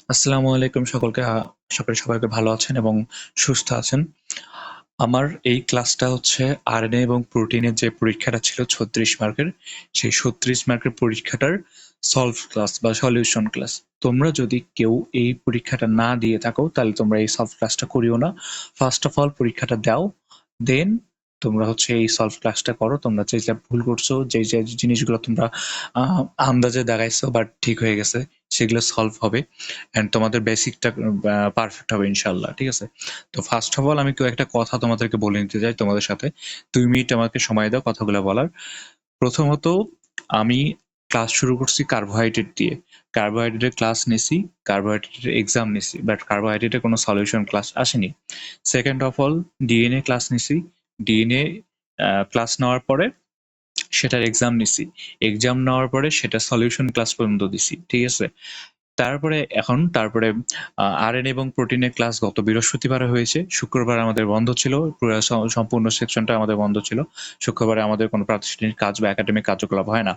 আসসালামু আলাইকুম সকলকে। আশা করি সবাইকে ভালো আছেন এবং সুস্থ আছেন। আমার এই ক্লাসটা হচ্ছে আরএনএ এবং প্রোটিনের যে পরীক্ষাটা ছিল ৩৬ মার্কের, সেই ৩৬ মার্কের পরীক্ষাটার সলভ ক্লাস বা সলিউশন ক্লাস। তোমরা যদি কেউ এই পরীক্ষাটা না দিয়ে থাকো তাহলে তোমরা এই সলভ ক্লাসটা করিও না। ফার্স্ট অফ অল পরীক্ষাটা দাও, দেন তোমরা হচ্ছে এই সলভ ক্লাসটা করো। তোমরা যে ভুল করছো, যে জিনিসগুলো তোমরা আন্দাজে দাগাইছো বাট ঠিক হয়ে গেছে, সেগুলো সলভ হবে অ্যান্ড তোমাদের বেসিকটা পারফেক্ট হবে ইনশাল্লাহ। ঠিক আছে? তো ফার্স্ট অফ অল আমি একটা কথা তোমাদেরকে বলে নিতে চাই তোমাদের সাথে। 2 মিনিট আমাকে সময় দাও কথাগুলো বলার। প্রথমত আমি ক্লাস শুরু করছি কার্বোহাইড্রেট দিয়ে। কার্বোহাইড্রেটের ক্লাস নিছি, কার্বোহাইড্রেটের এক্সাম নিছি, বাট কার্বোহাইড্রেটের কোনো সলিউশন ক্লাস আসেনি। Second of all DNA class নিছি। ডিএনএ ক্লাস নেওয়ার পরে সেটার এক্সাম নিছি। এক্সাম নেওয়ার পরে সেটা সলিউশন ক্লাস পর্যন্ত দিছি। ঠিক আছে? তারপরে আরএনএ এবং প্রোটিনের ক্লাস গত বৃহস্পতিবারে হয়েছে। শুক্রবার আমাদের বন্ধ ছিল, পুরো সম্পূর্ণ সেকশনটা আমাদের বন্ধ ছিল। শুক্রবারে আমাদের কোনো প্রাতিষ্ঠানিক কাজ বা একাডেমিক কার্যকলাপ হয় না।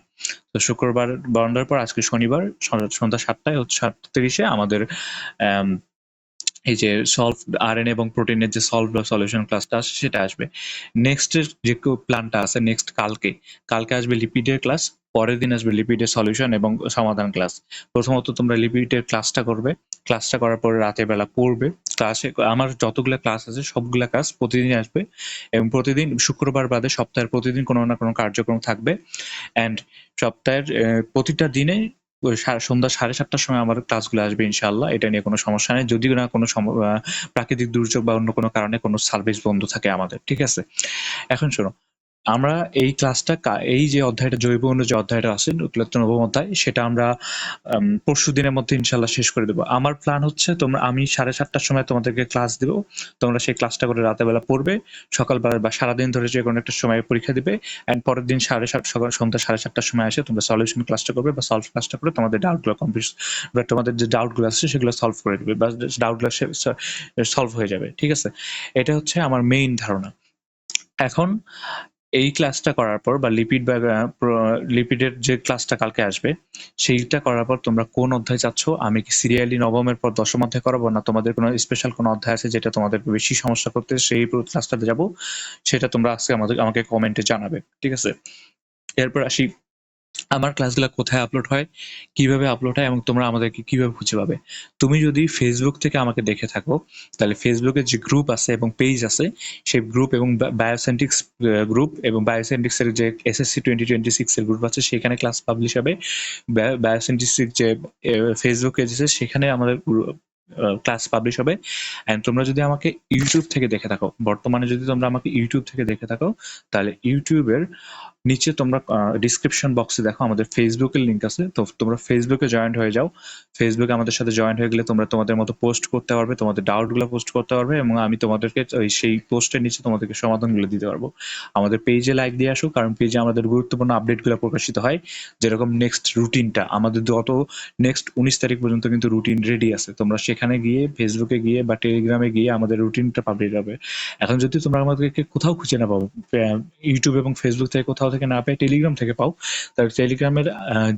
তো শুক্রবার বন্ধের পর আজকে শনিবার সন্ধ্যা ৭টায় ৭:৩০ আমাদের এই যে সলভ আরএনএ এবং প্রোটিনের যে সলভ বা সলিউশন ক্লাসটা আসে সেটা আসবে। নেক্সটের যে প্ল্যানটা আছে নেক্সট কালকে আসবে লিপিডের ক্লাস, পরের দিন আসবে লিপিডের সলিউশন এবং সমাধান ক্লাস। প্রথমত তোমরা লিপিডের ক্লাসটা করবে, ক্লাসটা করার পরে রাতের বেলা পড়বে। ক্লাসে আমার যতগুলো ক্লাস আছে সবগুলা ক্লাস প্রতিদিন আসবে এবং প্রতিদিন শুক্রবার বাদে সপ্তাহের প্রতিদিন কোনো না কোনো কার্যক্রম থাকবে অ্যান্ড সপ্তাহের প্রতিটা দিনে সন্ধ্যা 7:30টার সময় আমার ক্লাসগুলো আসবে ইনশাআল্লাহ। এটা নিয়ে কোনো সমস্যা নেই, যদি না কোনো প্রাকৃতিক দুর্যোগ বা অন্য কোনো কারণে কোনো সার্ভিস বন্ধ থাকে আমাদের। ঠিক আছে? এখন শোনো, আমরা এই ক্লাসটা এই যে অধ্যায়টা জৈব অণু যে অধ্যায়টা আছে নবম অধ্যায়, সেটা আমরা পরশু দিনের মধ্যে ইনশাল্লাহ শেষ করে দেবো। আমার প্ল্যান হচ্ছে আমি 7:30টার সময় তোমাদেরকে ক্লাস দেবো, তোমরা সেই ক্লাসটা করে রাতের বেলা পড়বে, সকালবেলা বা সারাদিন ধরে যে কোনো একটা সময় পরীক্ষা দিবে অ্যান্ড পরের দিন সন্ধ্যা 7:30টার সময় এসে তোমরা সলিউশন ক্লাসটা করবে বা সলভ ক্লাসটা করে তোমাদের ডাউটগুলো কমপ্লিট বা তোমাদের যে ডাউটগুলো আছে সেগুলো সলভ করে দিবে বা ডাউটগুলো সলভ হয়ে যাবে। ঠিক আছে? এটা হচ্ছে আমার মেইন ধারণা। এখন এই ক্লাসটা করার পর বা লিপিডের যে ক্লাসটা কালকে আসবে সেইটা করার পর তোমরা কোন অধ্যায় চাচ্ছ, আমি কি সিরিয়ালি নবমের পর দশম অধ্যায় করাবো, না তোমাদের কোনো স্পেশাল কোনো অধ্যায় আছে যেটা তোমাদের বেশি সমস্যা করতে সেই ক্লাসটাতে যাবো, সেটা তোমরা আজকে আমাকে কমেন্টে জানাবে। ঠিক আছে? এরপর আসি আমার ক্লাসগুলো কোথায় আপলোড হয়, কিভাবে আপলোড হয় এবং তোমরা আমাদেরকে কিভাবে খুঁজে পাবে। তুমি যদি ফেসবুক থেকে আমাকে দেখে থাকো তাহলে ফেসবুকের যে গ্রুপ আছে এবং পেজ আছে, সেই গ্রুপ এবং বায়োসেন্টিক্স গ্রুপ এবং বায়োসেন্টিক্সের যে এসএসসি 2026 এর গ্রুপ আছে সেখানে ক্লাস পাবলিশ হবে। বায়োসেন্টিক্সের যে ফেসবুক পেজ আছে সেখানে আমাদের ক্লাস পাবলিশ হবে। অ্যান্ড তোমরা যদি আমাকে ইউটিউব থেকে দেখে থাকো, বর্তমানে যদি তোমরা আমাকে ইউটিউব থেকে দেখে থাকো তাহলে ইউটিউবের নিচে তোমরা ডিসক্রিপশন বক্সে দেখো আমাদের ফেসবুকের লিঙ্ক আছে। তো তোমরা ফেসবুকে জয়েন্ট হয়ে যাও। ফেসবুকে আমাদের সাথে জয়েন্ট হয়ে গেলে তোমরা তোমাদের মতো পোস্ট করতে পারবে, তোমাদের ডাউটগুলো পোস্ট করতে পারবে এবং আমি তোমাদেরকে সেই পোস্টের নিচে তোমাদেরকে সমাধানগুলো দিতে পারবো। আমাদের পেজে লাইক দিয়ে আসো, কারণ পেজে আমাদের গুরুত্বপূর্ণ আপডেটগুলো প্রকাশিত হয়। যেরকম নেক্সট রুটিনটা আমাদের গত নেক্সট 19 তারিখ পর্যন্ত কিন্তু রুটিন রেডি আছে। তোমরা সেখানে গিয়ে ফেসবুকে গিয়ে বা টেলিগ্রামে গিয়ে আমাদের রুটিনটা পাবলিশ হবে। এখন যদি তোমরা আমাদেরকে কোথাও খুঁজে না পাও, ইউটিউব এবং ফেসবুক থেকে কোথাও থেকে না পেয়ে টেলিগ্রাম থেকে পাও, তাহলে টেলিগ্রামের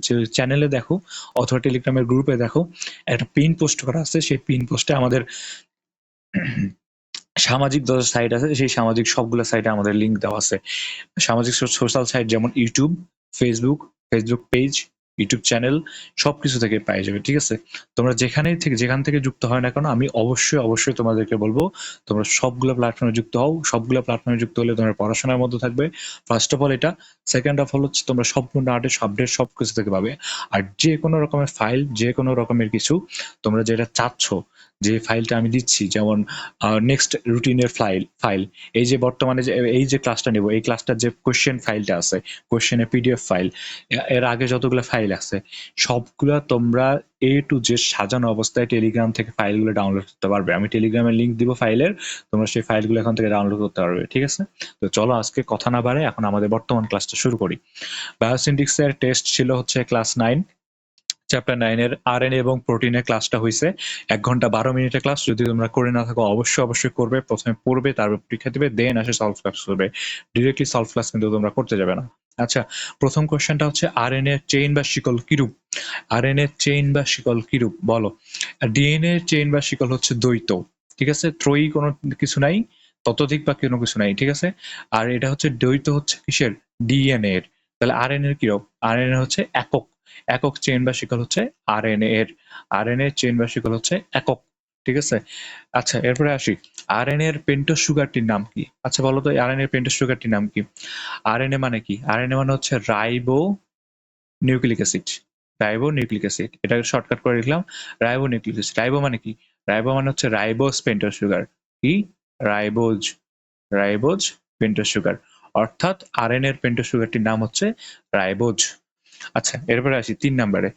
যে চ্যানেলে দেখো অথবা টেলিগ্রামের গ্রুপে দেখো একটা পিন পোস্ট করা আছে। সেই পিন পোস্টে আমাদের সামাজিক যত সাইট আছে সেই সামাজিক সবগুলো সাইটে আমাদের লিঙ্ক দেওয়া আছে। সামাজিক সোশ্যাল সাইট যেমন YouTube, Facebook page, YouTube channel সবকিছু থেকে পেয়ে যাবে। ঠিক আছে? তোমরা যেখান থেকে যুক্ত হয় না কেন, আমি অবশ্যই তোমাদেরকে বলবো তোমরা সবগুলো প্ল্যাটফর্মে যুক্ত হও। সবগুলো প্ল্যাটফর্মে যুক্ত হলে তোমরা পড়াশোনার মধ্যে থাকবে, ফার্স্ট অফ অল এটা। সেকেন্ড অফ অল হচ্ছে তোমরা সম্পূর্ণ আপডেট সবকিছু থেকে পাবে। আর যে কোনো রকমের ফাইল, যে কোনো রকমের কিছু তোমরা যেটা চাচ্ছ, যে ফাইলটা আমি দিচ্ছি, যেমন নেক্সট রুটিনের ফাইল, এই যে বর্তমানে যে এই যে ক্লাসটা নেব, এই ক্লাসটার যে কোশ্চেন ফাইলটা আছে, কোশ্চেনের পিডিএফ ফাইল, এর আগে যতগুলো ফাইল আছে সবগুলা তোমরা এ টু জেড সাজানো অবস্থায় টেলিগ্রাম থেকে ফাইলগুলো ডাউনলোড করতে পারবে। আমি টেলিগ্রামের লিঙ্ক দিব ফাইলের, তোমরা সেই ফাইলগুলো এখান থেকে ডাউনলোড করতে পারবে। ঠিক আছে? তো চলো আজকে কথা না বাড়ে এখন আমাদের বর্তমান ক্লাসটা শুরু করি। বায়োসিন্থেটিক্সের টেস্ট ছিল হচ্ছে ক্লাস 9, চ্যাপ্টার 9 এর আরএনএ এবং প্রোটিনের ক্লাসটা হয়েছে 1 ঘন্টা 12 মিনিটের ক্লাস। যদি তোমরা করে না থাকো অবশ্যই করবে। প্রথমে পড়বে, তারপর পরীক্ষা দিবে, দেন আসে সলভ ক্লাস করবে। ডিরেক্টলি সলভ ক্লাস কিন্তু তোমরা করতে যাবে না। আচ্ছা, প্রথম কোশ্চেনটা হচ্ছে আরএনএ চেইন বা শিকল কিরূপ? আরএনএ চেইন বা শিকল কিরূপ বলো? ডিএনএ চেইন বা শিকল হচ্ছে দ্বৈত, ঠিক আছে? ত্রয়ী কোনো কিছু নাই, ততোধিক বা কোনো কিছু নাই, ঠিক আছে? আর এটা হচ্ছে দ্বৈত হচ্ছে কিসের? ডিএনএ এর। তাহলে আরএনএ এর কিরূপ? আরএনএ হচ্ছে একক, একক চেইন বা শিকল হচ্ছে আরএনএ এর। আরএনএ চেইন বা শিকল হচ্ছে একক, ঠিক আছে? আচ্ছা, এরপরে আসি। আরএনএ এর পেন্টোজ সুগারটির নাম কি? আচ্ছা বলো তো আরএনএ এর পেন্টোজ সুগারটির নাম কি? আরএনএ মানে কি? আরএনএ মানে হচ্ছে ribo nucleic acid. Ribo nucleic acid. এটাকে শর্টকাট করে লিখলাম রাইবো নিউক্লিক অ্যাসিড। রাইবো মানে কি? রাইবো মানে হচ্ছে রাইবোজ পেন্টোজ সুগার। কি? Ribose, ribose pentose sugar. অর্থাৎ আরএনএ এর পেন্টোজ সুগারটির নাম হচ্ছে রাইবোজ। আচ্ছা, এরপরে আসি ৩ নাম্বারে।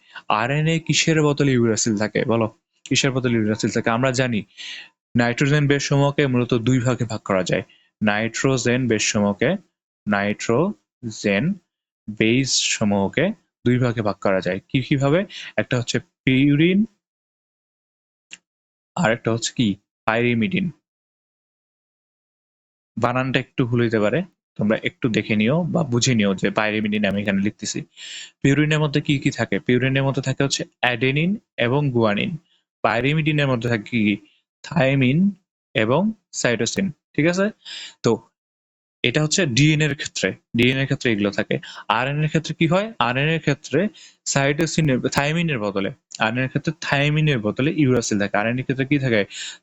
আরএনএ কিসের বদলে ইউরাসিল থাকে? বলো। কিসের বদলে ইউরাসিল থাকে? আমরা জানি নাইট্রোজেন বেস সমূহকে মূলত ২ ভাগে ভাগ করা যায়। নাইট্রোজেন বেস সমূহকে, নাইট্রোজেন বেস সমূহকে ২ ভাগে ভাগ করা যায়। কি কিভাবে? একটা হচ্ছে পিউরিন, আর একটা হচ্ছে কি? পাইরিমিডিন। বানানটা একটু ভুল হইতে পারে। তোমরা একটু দেখে নিও বা বুঝে নিও যে পাইরিমিডিন আমি এখানে লিখতেছি। পিউরিনের মধ্যে কি কি থাকে? পিউরিনের মধ্যে থাকে হচ্ছে অ্যাডেনিন এবং গুয়ানিন। পাইরিমিডিনের মধ্যে থাকে কি? থাইমিন এবং সাইটোসিন। ঠিক আছে? তো এটা হচ্ছে ডিএনএ এর ক্ষেত্রে, ডিএনএ এর ক্ষেত্রে এগুলো থাকে। আরএনএ এর ক্ষেত্রে কি হয়? আরএনএ এর ক্ষেত্রে সাইটোসিনের থাইমিনের বদলে, আরএনএ এর ক্ষেত্রে থাইমিনের বদলে ইউরাসিল থাকে। আরএনএ এর ক্ষেত্রে কি থাকে?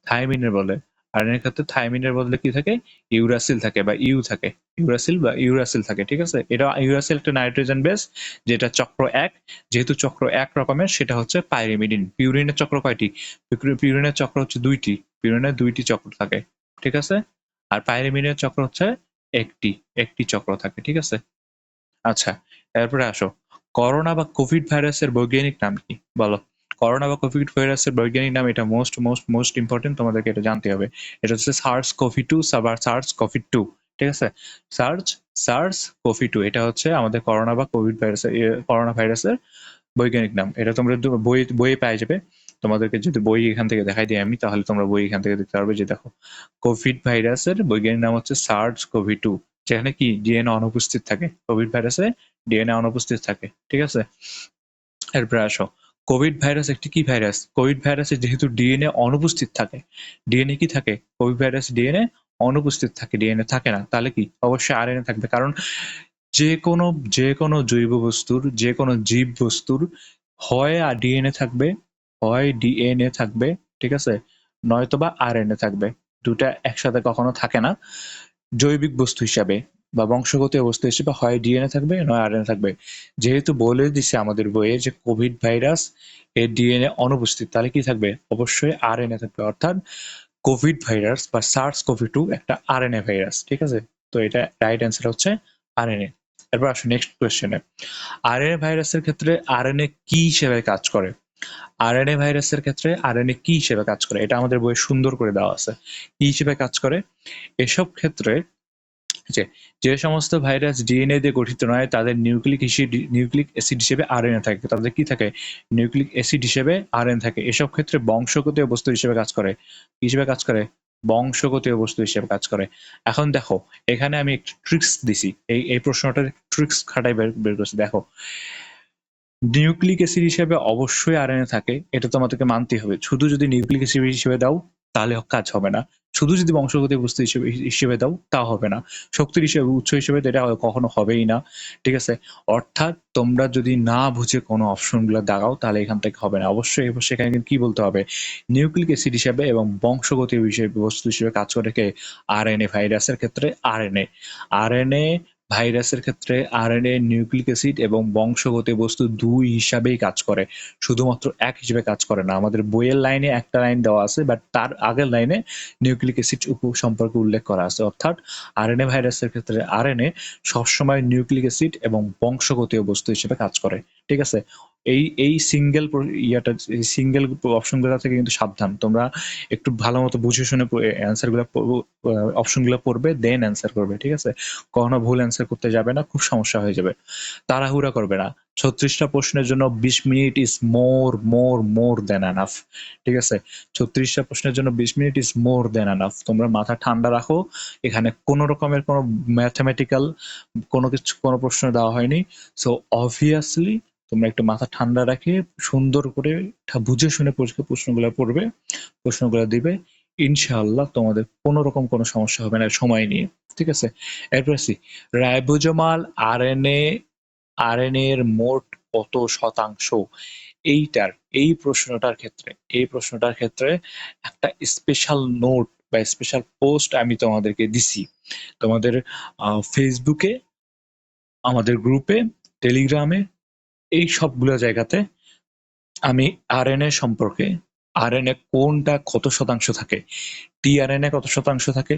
থাইমিনের বদলে। আরএনএ এর ক্ষেত্রে থাইমিনের বদলে কি থাকে? ইউরাসিল থাকে বা ইউ থাকে। ইউরাসিল বা ইউরাসিল থাকে, ঠিক আছে? এটা ইউরাসিল একটা নাইট্রোজেন বেস যেটা চক্র ১, যেহেতু চক্র ১ রকমের সেটা হচ্ছে পাইরিমিডিন। পিউরিনের চক্র কয়টি? পিউরিনের চক্র হচ্ছে ২টি। পিউরিনের ২টি চক্র থাকে, ঠিক আছে? আর পাইরিমিডিনের চক্র হচ্ছে একটি, একটি চক্র থাকে, ঠিক আছে? আচ্ছা, এরপরে আসো। করোনা বা কোভিড ভাইরাসের বৈজ্ঞানিক নাম কি? বলো। করোনা বা কোভিড ভাইরাসের বৈজ্ঞানিক নাম, এটা মোস্ট মোস্ট মোস্ট ইম্পর্টেন্ট, তোমাদেরকে এটা জানতে হবে। এটা হচ্ছে SARS CoV two, SARS CoV two, ঠিক আছে? সার্চ সার্স কোভি টু, এটা হচ্ছে আমাদের করোনা বা কোভিড ভাইরাসের করোনা ভাইরাসের বৈজ্ঞানিক নাম। এটা তোমরা বইয়ে পাই যাবে। তোমাদেরকে যদি বই এখান থেকে দেখাই দিই আমি, তাহলে তোমরা বই এখান থেকে দেখতে পারবে যে দেখো কোভিড ভাইরাসের বৈজ্ঞানিক নাম হচ্ছে সার্স কোভি টু, যেখানে কি ডিএনএ অনুপস্থিত থাকে। কোভিড ভাইরাসে ডিএনএ অনুপস্থিত থাকে, ঠিক আছে? এরপরে আসো। কোভিড ভাইরাস একটি কি ভাইরাস? কোভিড ভাইরাসে যেহেতু ডিএনএ অনুপস্থিত থাকে, ডিএনএ কি থাকে? কোভিড ভাইরাস ডিএনএ অনুপস্থিত থাকে, ডিএনএ থাকে না। তাহলে কি? অবশ্যই আরএনএ থাকবে, কারণ যে কোনো যে কোনো জৈব বস্তুর, যে কোনো জীব বস্তুর হয় ডিএনএ থাকবে, হয় ডিএনএ থাকবে, ঠিক আছে? নয়তোবা আরএনএ থাকবে। দুটা একসাথে কখনো থাকে না। জৈবিক বস্তু হিসাবে বা বংশগত বস্তু হিসেবে হয় ডিএনএ থাকবে, নয় আরএনএ থাকবে। যেহেতু বলে দিছে আমাদের বইয়ে যে কোভিড ভাইরাস এর ডিএনএ অনুপস্থিত, তাহলে কি থাকবে? অবশ্যই আরএনএ থাকবে। অর্থাৎ কোভিড ভাইরাস বা সার্স কোভি টু একটা আরএনএ ভাইরাস, ঠিক আছে? তো এটা রাইট অ্যান্সার হচ্ছে আরএনএ। এরপর আসো নেক্সট কোয়েশ্চেনে। আরএনএ ভাইরাসের ক্ষেত্রে আরএনএ কি হিসেবে কাজ করে? আরএনএ ভাইরাসের ক্ষেত্রে আরএনএ কি হিসেবে কাজ করে? এটা আমাদের বইয়ে সুন্দর করে দেওয়া আছে। কি হিসেবে কাজ করে? এসব ক্ষেত্রে যে যে সমস্ত ভাইরাস ডিএনএ দিয়ে গঠিত নয় তাদের নিউক্লিক অ্যাসিড হিসেবে আরএনএ থাকে। তাদের কি থাকে? নিউক্লিক অ্যাসিড হিসেবে আরএনএ থাকে। এসব ক্ষেত্রে বংশগতীয় বস্তু হিসেবে কাজ করে। কি হিসেবে কাজ করে? বংশগতীয় বস্তু হিসেবে কাজ করে। এখন দেখো, এখানে আমি একটু ট্রিক্স দিছি। এই প্রশ্নটার ট্রিক্স খাটাই বের করছি। দেখো, নিউক্লিক অ্যাসিড হিসেবে অবশ্যই আরএনএ থাকে, এটা তোমাদেরকে মানতেই হবে। শুধু যদি নিউক্লিক অ্যাসিড হিসেবে দাও তাহলে কাজ হবে না। শুধু যদি বংশগত বস্তু হিসেবে দাও তাও হবে না। শক্তির হিসেবে, উৎস হিসেবে তো এটা কখনো হবেই না, ঠিক আছে? অর্থাৎ তোমরা যদি না বুঝে কোনো অপশনগুলো দাগাও তাহলে এখান থেকে হবে না। অবশ্যই এখানে কিন্তু কি বলতে হবে? নিউক্লিক অ্যাসিড হিসেবে এবং বংশগত বস্তু হিসেবে কাজ করে কে? আরএনএ ভাইরাসের ক্ষেত্রে আরএনএ। আরএনএ ভাইরাসের ক্ষেত্রে আরএনএ নিউক্লিক অ্যাসিড এবং বংশগত বস্তু ২ হিসাবেই কাজ করে, শুধুমাত্র ১ হিসেবে কাজ করে না। আমাদের বইয়ের লাইনে একটা লাইন দেওয়া আছে, বাট তার আগের লাইনে নিউক্লিক অ্যাসিড সম্পর্কে উল্লেখ করা আছে। অর্থাৎ আরএনএ ভাইরাসের ক্ষেত্রে আরএনএ সবসময় নিউক্লিক অ্যাসিড এবং বংশগতীয় বস্তু হিসেবে কাজ করে, ঠিক আছে? এই সিঙ্গেল সিঙ্গেল অপশনগুলো থেকে কিন্তু সাবধান। তোমরা একটু ভালো মতো বুঝে শুনে অ্যান্সারগুলো অপশনগুলো পড়বে, দেন অ্যান্সার করবে, ঠিক আছে? কখনো ভুল অ্যান্সার করতে যাবে না, খুব সমস্যা হয়ে যাবে। তাড়াহুড়া করবে না। 36টা প্রশ্নের জন্য 20 minute is more than enough. ঠিক আছে? 36টা প্রশ্নের জন্য 20 minute is more than enough. তোমরা মাথা ঠান্ডা রাখো। এখানে কোন রকমের কোন ম্যাথমেটিক্যাল কোন প্রশ্ন দেওয়া হয়নি। সো অবভিয়াসলি তোমরা একটু মাথা ঠান্ডা রাখে সুন্দর করে বুঝে শুনে প্রশ্নগুলো পড়বে, প্রশ্নগুলো দিবে। ইনশাআল্লাহ তোমাদের কোন রকম কোন সমস্যা হবে না সময় নিয়ে। ঠিক আছে? এরপর আসি রাইবোজোমাল আরএনএ এর মোট কত শতাংশ? এই প্রশ্নটার ক্ষেত্রে একটা স্পেশাল নোট বা স্পেশাল পোস্ট আমি তোমাদেরকে দিছি। তোমাদের ফেসবুকে, আমাদের গ্রুপে, টেলিগ্রামে, এই সবগুলো জায়গাতে আমি আরএনএ সম্পর্কে, আরএনএ কোনটা কত শতাংশ থাকে, টিআরএনএ কত শতাংশ থাকে,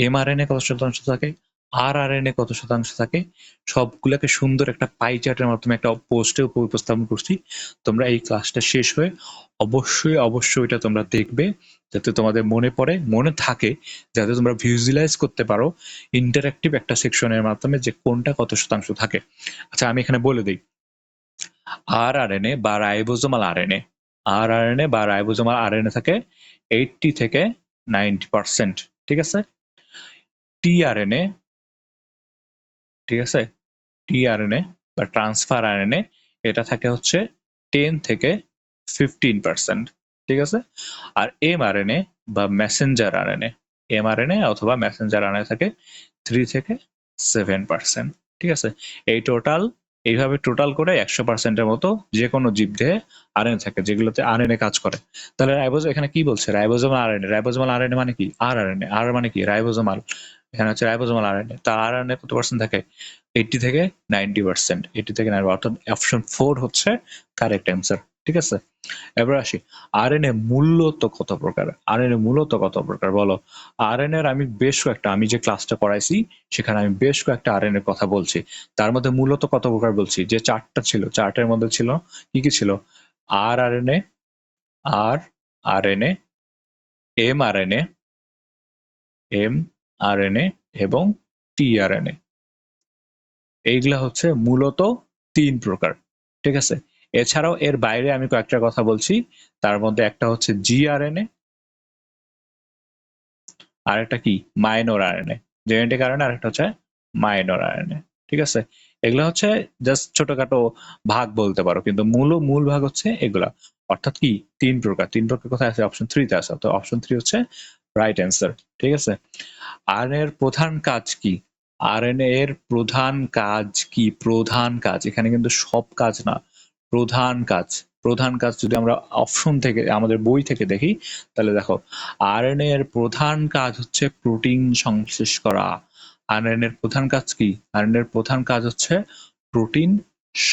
এমআরএনএ কত শতাংশ থাকে, আরআরএনএ কত শতাংশ থাকে, সবগুলোকে সুন্দর একটা পাই চার্টের মাধ্যমে একটা পোস্টে উপস্থাপন করছি। তোমরা এই ক্লাসটা শেষ হয়ে অবশ্যই এটা তোমরা দেখবে, যাতে তোমাদের মনে পড়ে, মনে থাকে, যাতে তোমরা ভিজুয়ালাইজ করতে পারো ইন্টারঅ্যাক্টিভ একটা সেকশনের মাধ্যমে যে কোনটা কত শতাংশ থাকে। আচ্ছা, আমি এখানে বলে দিই, আরআরএনএ বা রাইবোজোমাল আরএনএ থাকে 80 থেকে 90%। ঠিক আছে? টিআরএনএ, ঠিক আছে, টিআরএনএ বা ট্রান্সফার আরএনএ, এটা থাকে হচ্ছে 10 থেকে 15%। ঠিক আছে? আর এমআরএনএ বা এমআরএনএ অথবা মেসেঞ্জার আরএনএ থাকে 3 থেকে 7%। ঠিক আছে? এইভাবে টোটাল করে 100%-এর মতো যে কোনো জীবদেহে আরএনএ থাকে, যেগুলোতে আরএনএ কাজ করে। তাহলে এখানে কি বলছে? রাইবোজোমাল আরএনএ মানে কি? আরআরএনএ, আর মানে কি? রাইবোজোমাল। এখানে হচ্ছে রাইবোজোমাল আরএনএ। তার আরএনএ কত পার্সেন্ট থাকে? 80 থেকে 90%। 80 থেকে 90, অর্থাৎ অপশন 4 হচ্ছে কারেক্ট অ্যান্সার। ঠিক আছে? এবার আসি, আরএনএ মূলত কত প্রকার বলো? আরএনএ আমি আমি যে ক্লাসটা করাইছি সেখানে আমি বেশ কয়েকটা আরএনএ কথা বলছি। তার মধ্যে মূলত কত প্রকার বলছি? যে চার্টটা ছিল, চার্টের মধ্যে ছিল কি ছিল? আরআরএনএ, আরআরএনএ, এমআরএনএ এবং টিআরএনএ। এইগুলা হচ্ছে মূলত 3 প্রকার। ঠিক আছে? এছাড়াও এর বাইরে আমি কয়েকটা কথা বলছি। তার মধ্যে একটা হচ্ছে জিআরএনএ, আর একটা কি মাইনর আরএনএ, জেনেটিক আরএনএ, আর একটা হচ্ছে মাইনর আরএনএ। ঠিক আছে? এগুলা হচ্ছে জাস্ট ছোটখাটো ভাগ বলতে পারো, কিন্তু মূল ভাগ হচ্ছে এগুলা। অর্থাৎ কি 3 প্রকার কোথায় আছে? অপশন 3 তে আছে। তো অপশন 3 হচ্ছে রাইট অ্যান্সার। ঠিক আছে? আরএনএ এর প্রধান কাজ কি? আরএনএ এর প্রধান কাজ এখানে কিন্তু সব কাজ না, প্রধান কাজ যদি আমরা অপশন থেকে, আমাদের বই থেকে দেখি, তাহলে দেখো, আরএনএ এর প্রধান কাজ হচ্ছে প্রোটিন সংশ্লেষ করা। আরএনএ এর প্রধান কাজ কি? আরএনএ এর প্রধান কাজ হচ্ছে প্রোটিন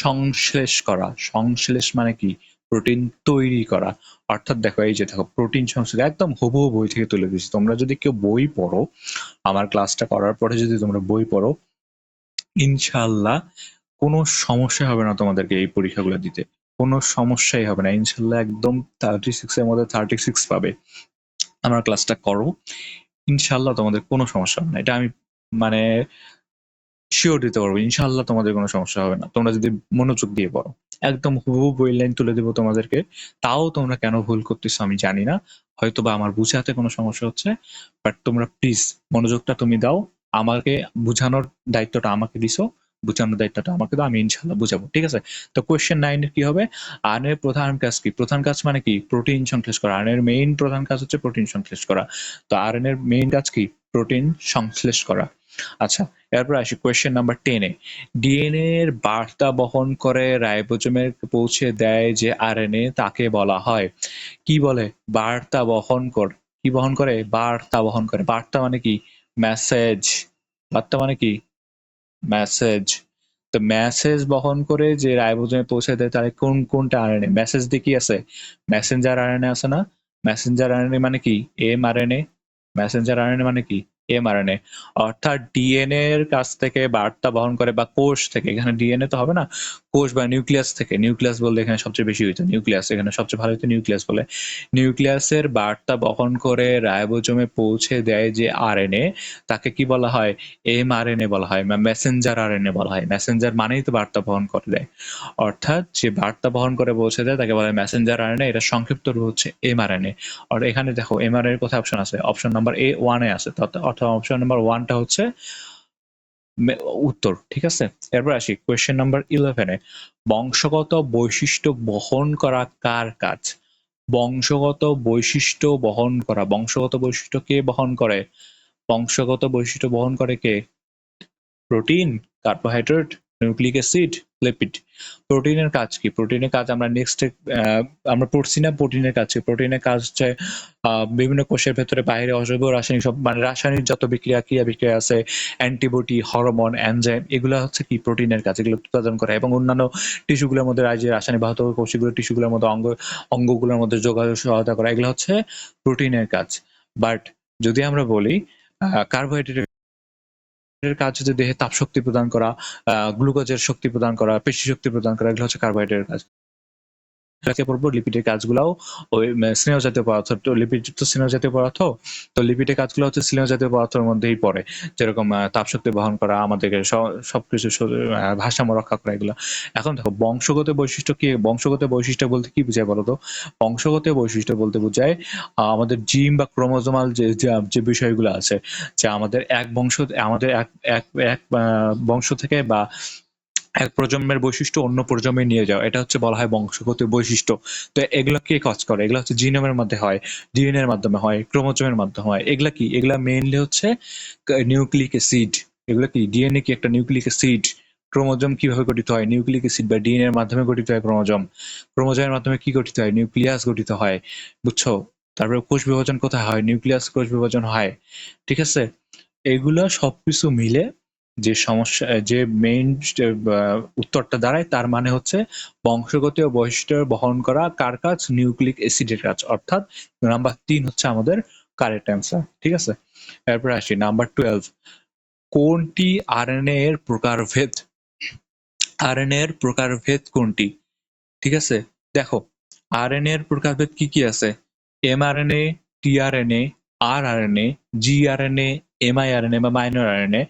সংশ্লেষ করা। সংশ্লেষ মানে কি? প্রোটিন তৈরি করা। অর্থাৎ দেখো, এই যে দেখো, প্রোটিন সংশ্লেষ একদম হুবহু বই থেকে তুলে দিচ্ছি। তোমরা যদি কেউ বই পড়ো, আমার ক্লাসটা করার পরে যদি তোমরা বই পড়ো, ইনশাআল্লাহ কোনো সমস্যা হবে না তোমাদেরকে এই পরীক্ষাগুলো দিতে। কোনো সমস্যাই হবে না ইনশাআল্লাহ। একদম 36 এর মধ্যে 36 পাবে। আমার ক্লাসটা করো, ইনশাআল্লাহ তোমাদের কোনো সমস্যা হবে না। এটা আমি মানে শিওর দিতে পারবো, ইনশাআল্লাহ তোমাদের কোনো সমস্যা হবে না, তোমরা যদি মনোযোগ দিয়ে পড়ো। একদম হুবহু বই লাইন তুলে দেবো তোমাদেরকে। তাও তোমরা কেন ভুল করতেছো আমি জানি না, হয়তো বা আমার বুঝাতে কোনো সমস্যা হচ্ছে। বাট তোমরা প্লিজ মনোযোগটা তুমি দাও। আমাকে বুঝানোর দায়িত্বটা আমাকে দিছো, বুঝানোর দায়িত্বটা আমাকে দাও, আমি ইনশাআল্লাহ বুঝাবো। ঠিক আছে? তো কোয়েশ্চেন 9 এর কি হবে? আর্নের প্রধান কাজ কি? প্রধান কাজ মানে কি? প্রোটিন সংশ্লেষ করা। আর্নের মেইন প্রধান কাজ হচ্ছে প্রোটিন সংশ্লেষ করা। তো আর্নের মেইন কাজ কি? প্রোটিন সংশ্লেষ করা। আচ্ছা, এরপর আসি কোয়েশ্চেন নাম্বার 10 এ। ডিএনএ এর বার্তা বহন করে রাইবোজোমে পৌঁছে দেয় যে আরএনএ, তাকে বলা হয় কি? বলে বার্তা বহন কর। কি বহন করে? বার্তা বহন করে। বার্তা মানে কি? মেসেজ। বার্তা মানে কি? মেসেজ। তো মেসেজ বহন করে যে রাইবোজোমে পৌঁছে দেয়, তাহলে কোনটা আরএনএ? মেসেজ দিয়ে কি আছে? মেসেঞ্জার আরএনএ আছে না? মেসেঞ্জার আরএনএ মানে কি? এমআরএনএ। মেসেঞ্জার আরএনএ মানে কি? এমআরএনএ, অর্থাৎ ডিএনএ এর কাছ থেকে বার্তা বহন করে, বা কোষ থেকে, এখানে ডিএনএ তো হবে না, কোষ বা নিউক্লিয়াস থেকে, নিউক্লিয়াস বললে এখানে সবচেয়ে বেশি হইতো নিউক্লিয়াস, এখানে সবচেয়ে ভালো হইতো নিউক্লিয়াস বলে, নিউক্লিয়াসের বার্তা বহন করে রাইবোজোমে পৌঁছে দেয় যে আরএনএ, তাকে কি বলা হয়? এমআরএনএ বলা হয়, বা মেসেঞ্জার আরএনএ বলা হয়। মেসেঞ্জার মানেই তো বার্তা বহন করে দেয়, অর্থাৎ যে বার্তা বহন করে পৌঁছে দেয় তাকে বলা হয় মেসেঞ্জার আরএনএ। এটা সংক্ষিপ্ত রূপ হচ্ছে এমআরএনএ। আর এখানে দেখো এমআরএনএ এর কোথায় অপশন আছে? অপশন নাম্বার A1 এ আছে, অর্থাৎ অপশন নাম্বার 1টা হচ্ছে উত্তর। ঠিক আছে, এরপর আসি কোয়েশ্চেন নাম্বার 11 এ। বংশগত বৈশিষ্ট্য বহন করা কার কাজ? বংশগত বৈশিষ্ট্য বহন করা, বংশগত বৈশিষ্ট্য কে বহন করে? বংশগত বৈশিষ্ট্য বহন করে কে? Protein, carbohydrate, nucleic acid, lipid. প্রোটিনের কাজ কি? প্রোটিনের কাজ আমরা নেক্সট আমরা পড়ছি না প্রোটিনের কাজ কি? প্রোটিনের কাজ হচ্ছে বিভিন্ন কোষের ভেতরে বাইরে অজৈব রাসায়নিক সব, মানে রাসায়নিক যত ক্রিয়া বিক্রিয়া আছে, অ্যান্টিবডি, হরমোন, এনজাইম, এগুলো হচ্ছে কি প্রোটিনের কাজ, এগুলো উৎপাদন করে। এবং অন্যান্য টিস্যুগুলোর মধ্যে যে রাসায়নিক বাহক কোষগুলো টিস্যুগুলোর মধ্যে অঙ্গগুলোর মধ্যে যোগাযোগ সহায়তা করা, এগুলো হচ্ছে প্রোটিনের কাজ। বাট যদি আমরা বলি কার্বোহাইড্রেট এর কাজ হচ্ছে দেহে তাপশক্তি প্রদান করা, গ্লুকোজের শক্তি প্রদান করা, পেশি শক্তি প্রদান করা, এগুলো হচ্ছে কার্বোহাইড্রেটের কাজ। পড়বো লিপিডের কাজগুলাও ওই স্নেহ জাতীয় পদার্থ, তো লিপিড যুক্ত স্নেহ জাতীয় পদার্থ, তো লিপিডের কাজগুলো হচ্ছে স্নেহ জাতীয় পদার্থের মধ্যেই পড়ে, যেরকম তাপশক্তি বহন করা, আমাদেরকে সবকিছু ভারসাম্য রক্ষা করা, এগুলো। এখন দেখো বংশগত বৈশিষ্ট্য কি? বংশগত বৈশিষ্ট্য বলতে কি বোঝায় বলতো? বংশগত বৈশিষ্ট্য বলতে বোঝায় আমাদের জিন বা ক্রোমোজোমাল যে বিষয়গুলো আছে, যে আমাদের এক বংশ থেকে বা এক প্রজন্মের বৈশিষ্ট্য অন্য প্রজন্মে নিয়ে যাও, এটা হচ্ছে বলা হয় বংশগত বৈশিষ্ট্য। তো এগুলো কে কাজ করে? এগুলো হচ্ছে জিনোমের মধ্যে হয়, ডিএনএ এর মাধ্যমে হয়, ক্রোমোজোমের মাধ্যমে হয়। এগুলা কি? এগুলা মেইনলি হচ্ছে নিউক্লিক অ্যাসিড। এগুলো কি? ডিএনএ কি একটা নিউক্লিক অ্যাসিড? ক্রোমোজোম কিভাবে গঠিত হয়? নিউক্লিক অ্যাসিড বা ডিএনএ এর মাধ্যমে গঠিত হয় ক্রোমোজোম। ক্রোমোজোমের মাধ্যমে কি গঠিত হয়? নিউক্লিয়াস গঠিত হয়। বুঝছো? তারপরে কোষ বিভাজন কোথায় হয়? নিউক্লিয়াস কোষ বিভাজন হয়। ঠিক আছে, এগুলা সবকিছু মিলে যে সমস্যা, যে মেইন উত্তরটা দাঁড়ায়, তার মানে হচ্ছে বংশগত বৈশিষ্ট্য বহন করা কার কাজ? নিউক্লিক অ্যাসিডের কাজ, অর্থাৎ নাম্বার 3 হচ্ছে আমাদের কারেক্ট অ্যান্সার। ঠিক আছে, এরপর আসি নাম্বার 12। কোনটি আরএনএ এর প্রকারভেদ? আরএনএ এর প্রকারভেদ কোনটি? ঠিক আছে, দেখো আরএনএ এর প্রকারভেদ কি কি আছে? এমআরএনএ, টিআরএনএ, আরআরএনএ, জিআরএনএ, এমআইআরএনএ বা মাইনর আরএনএ,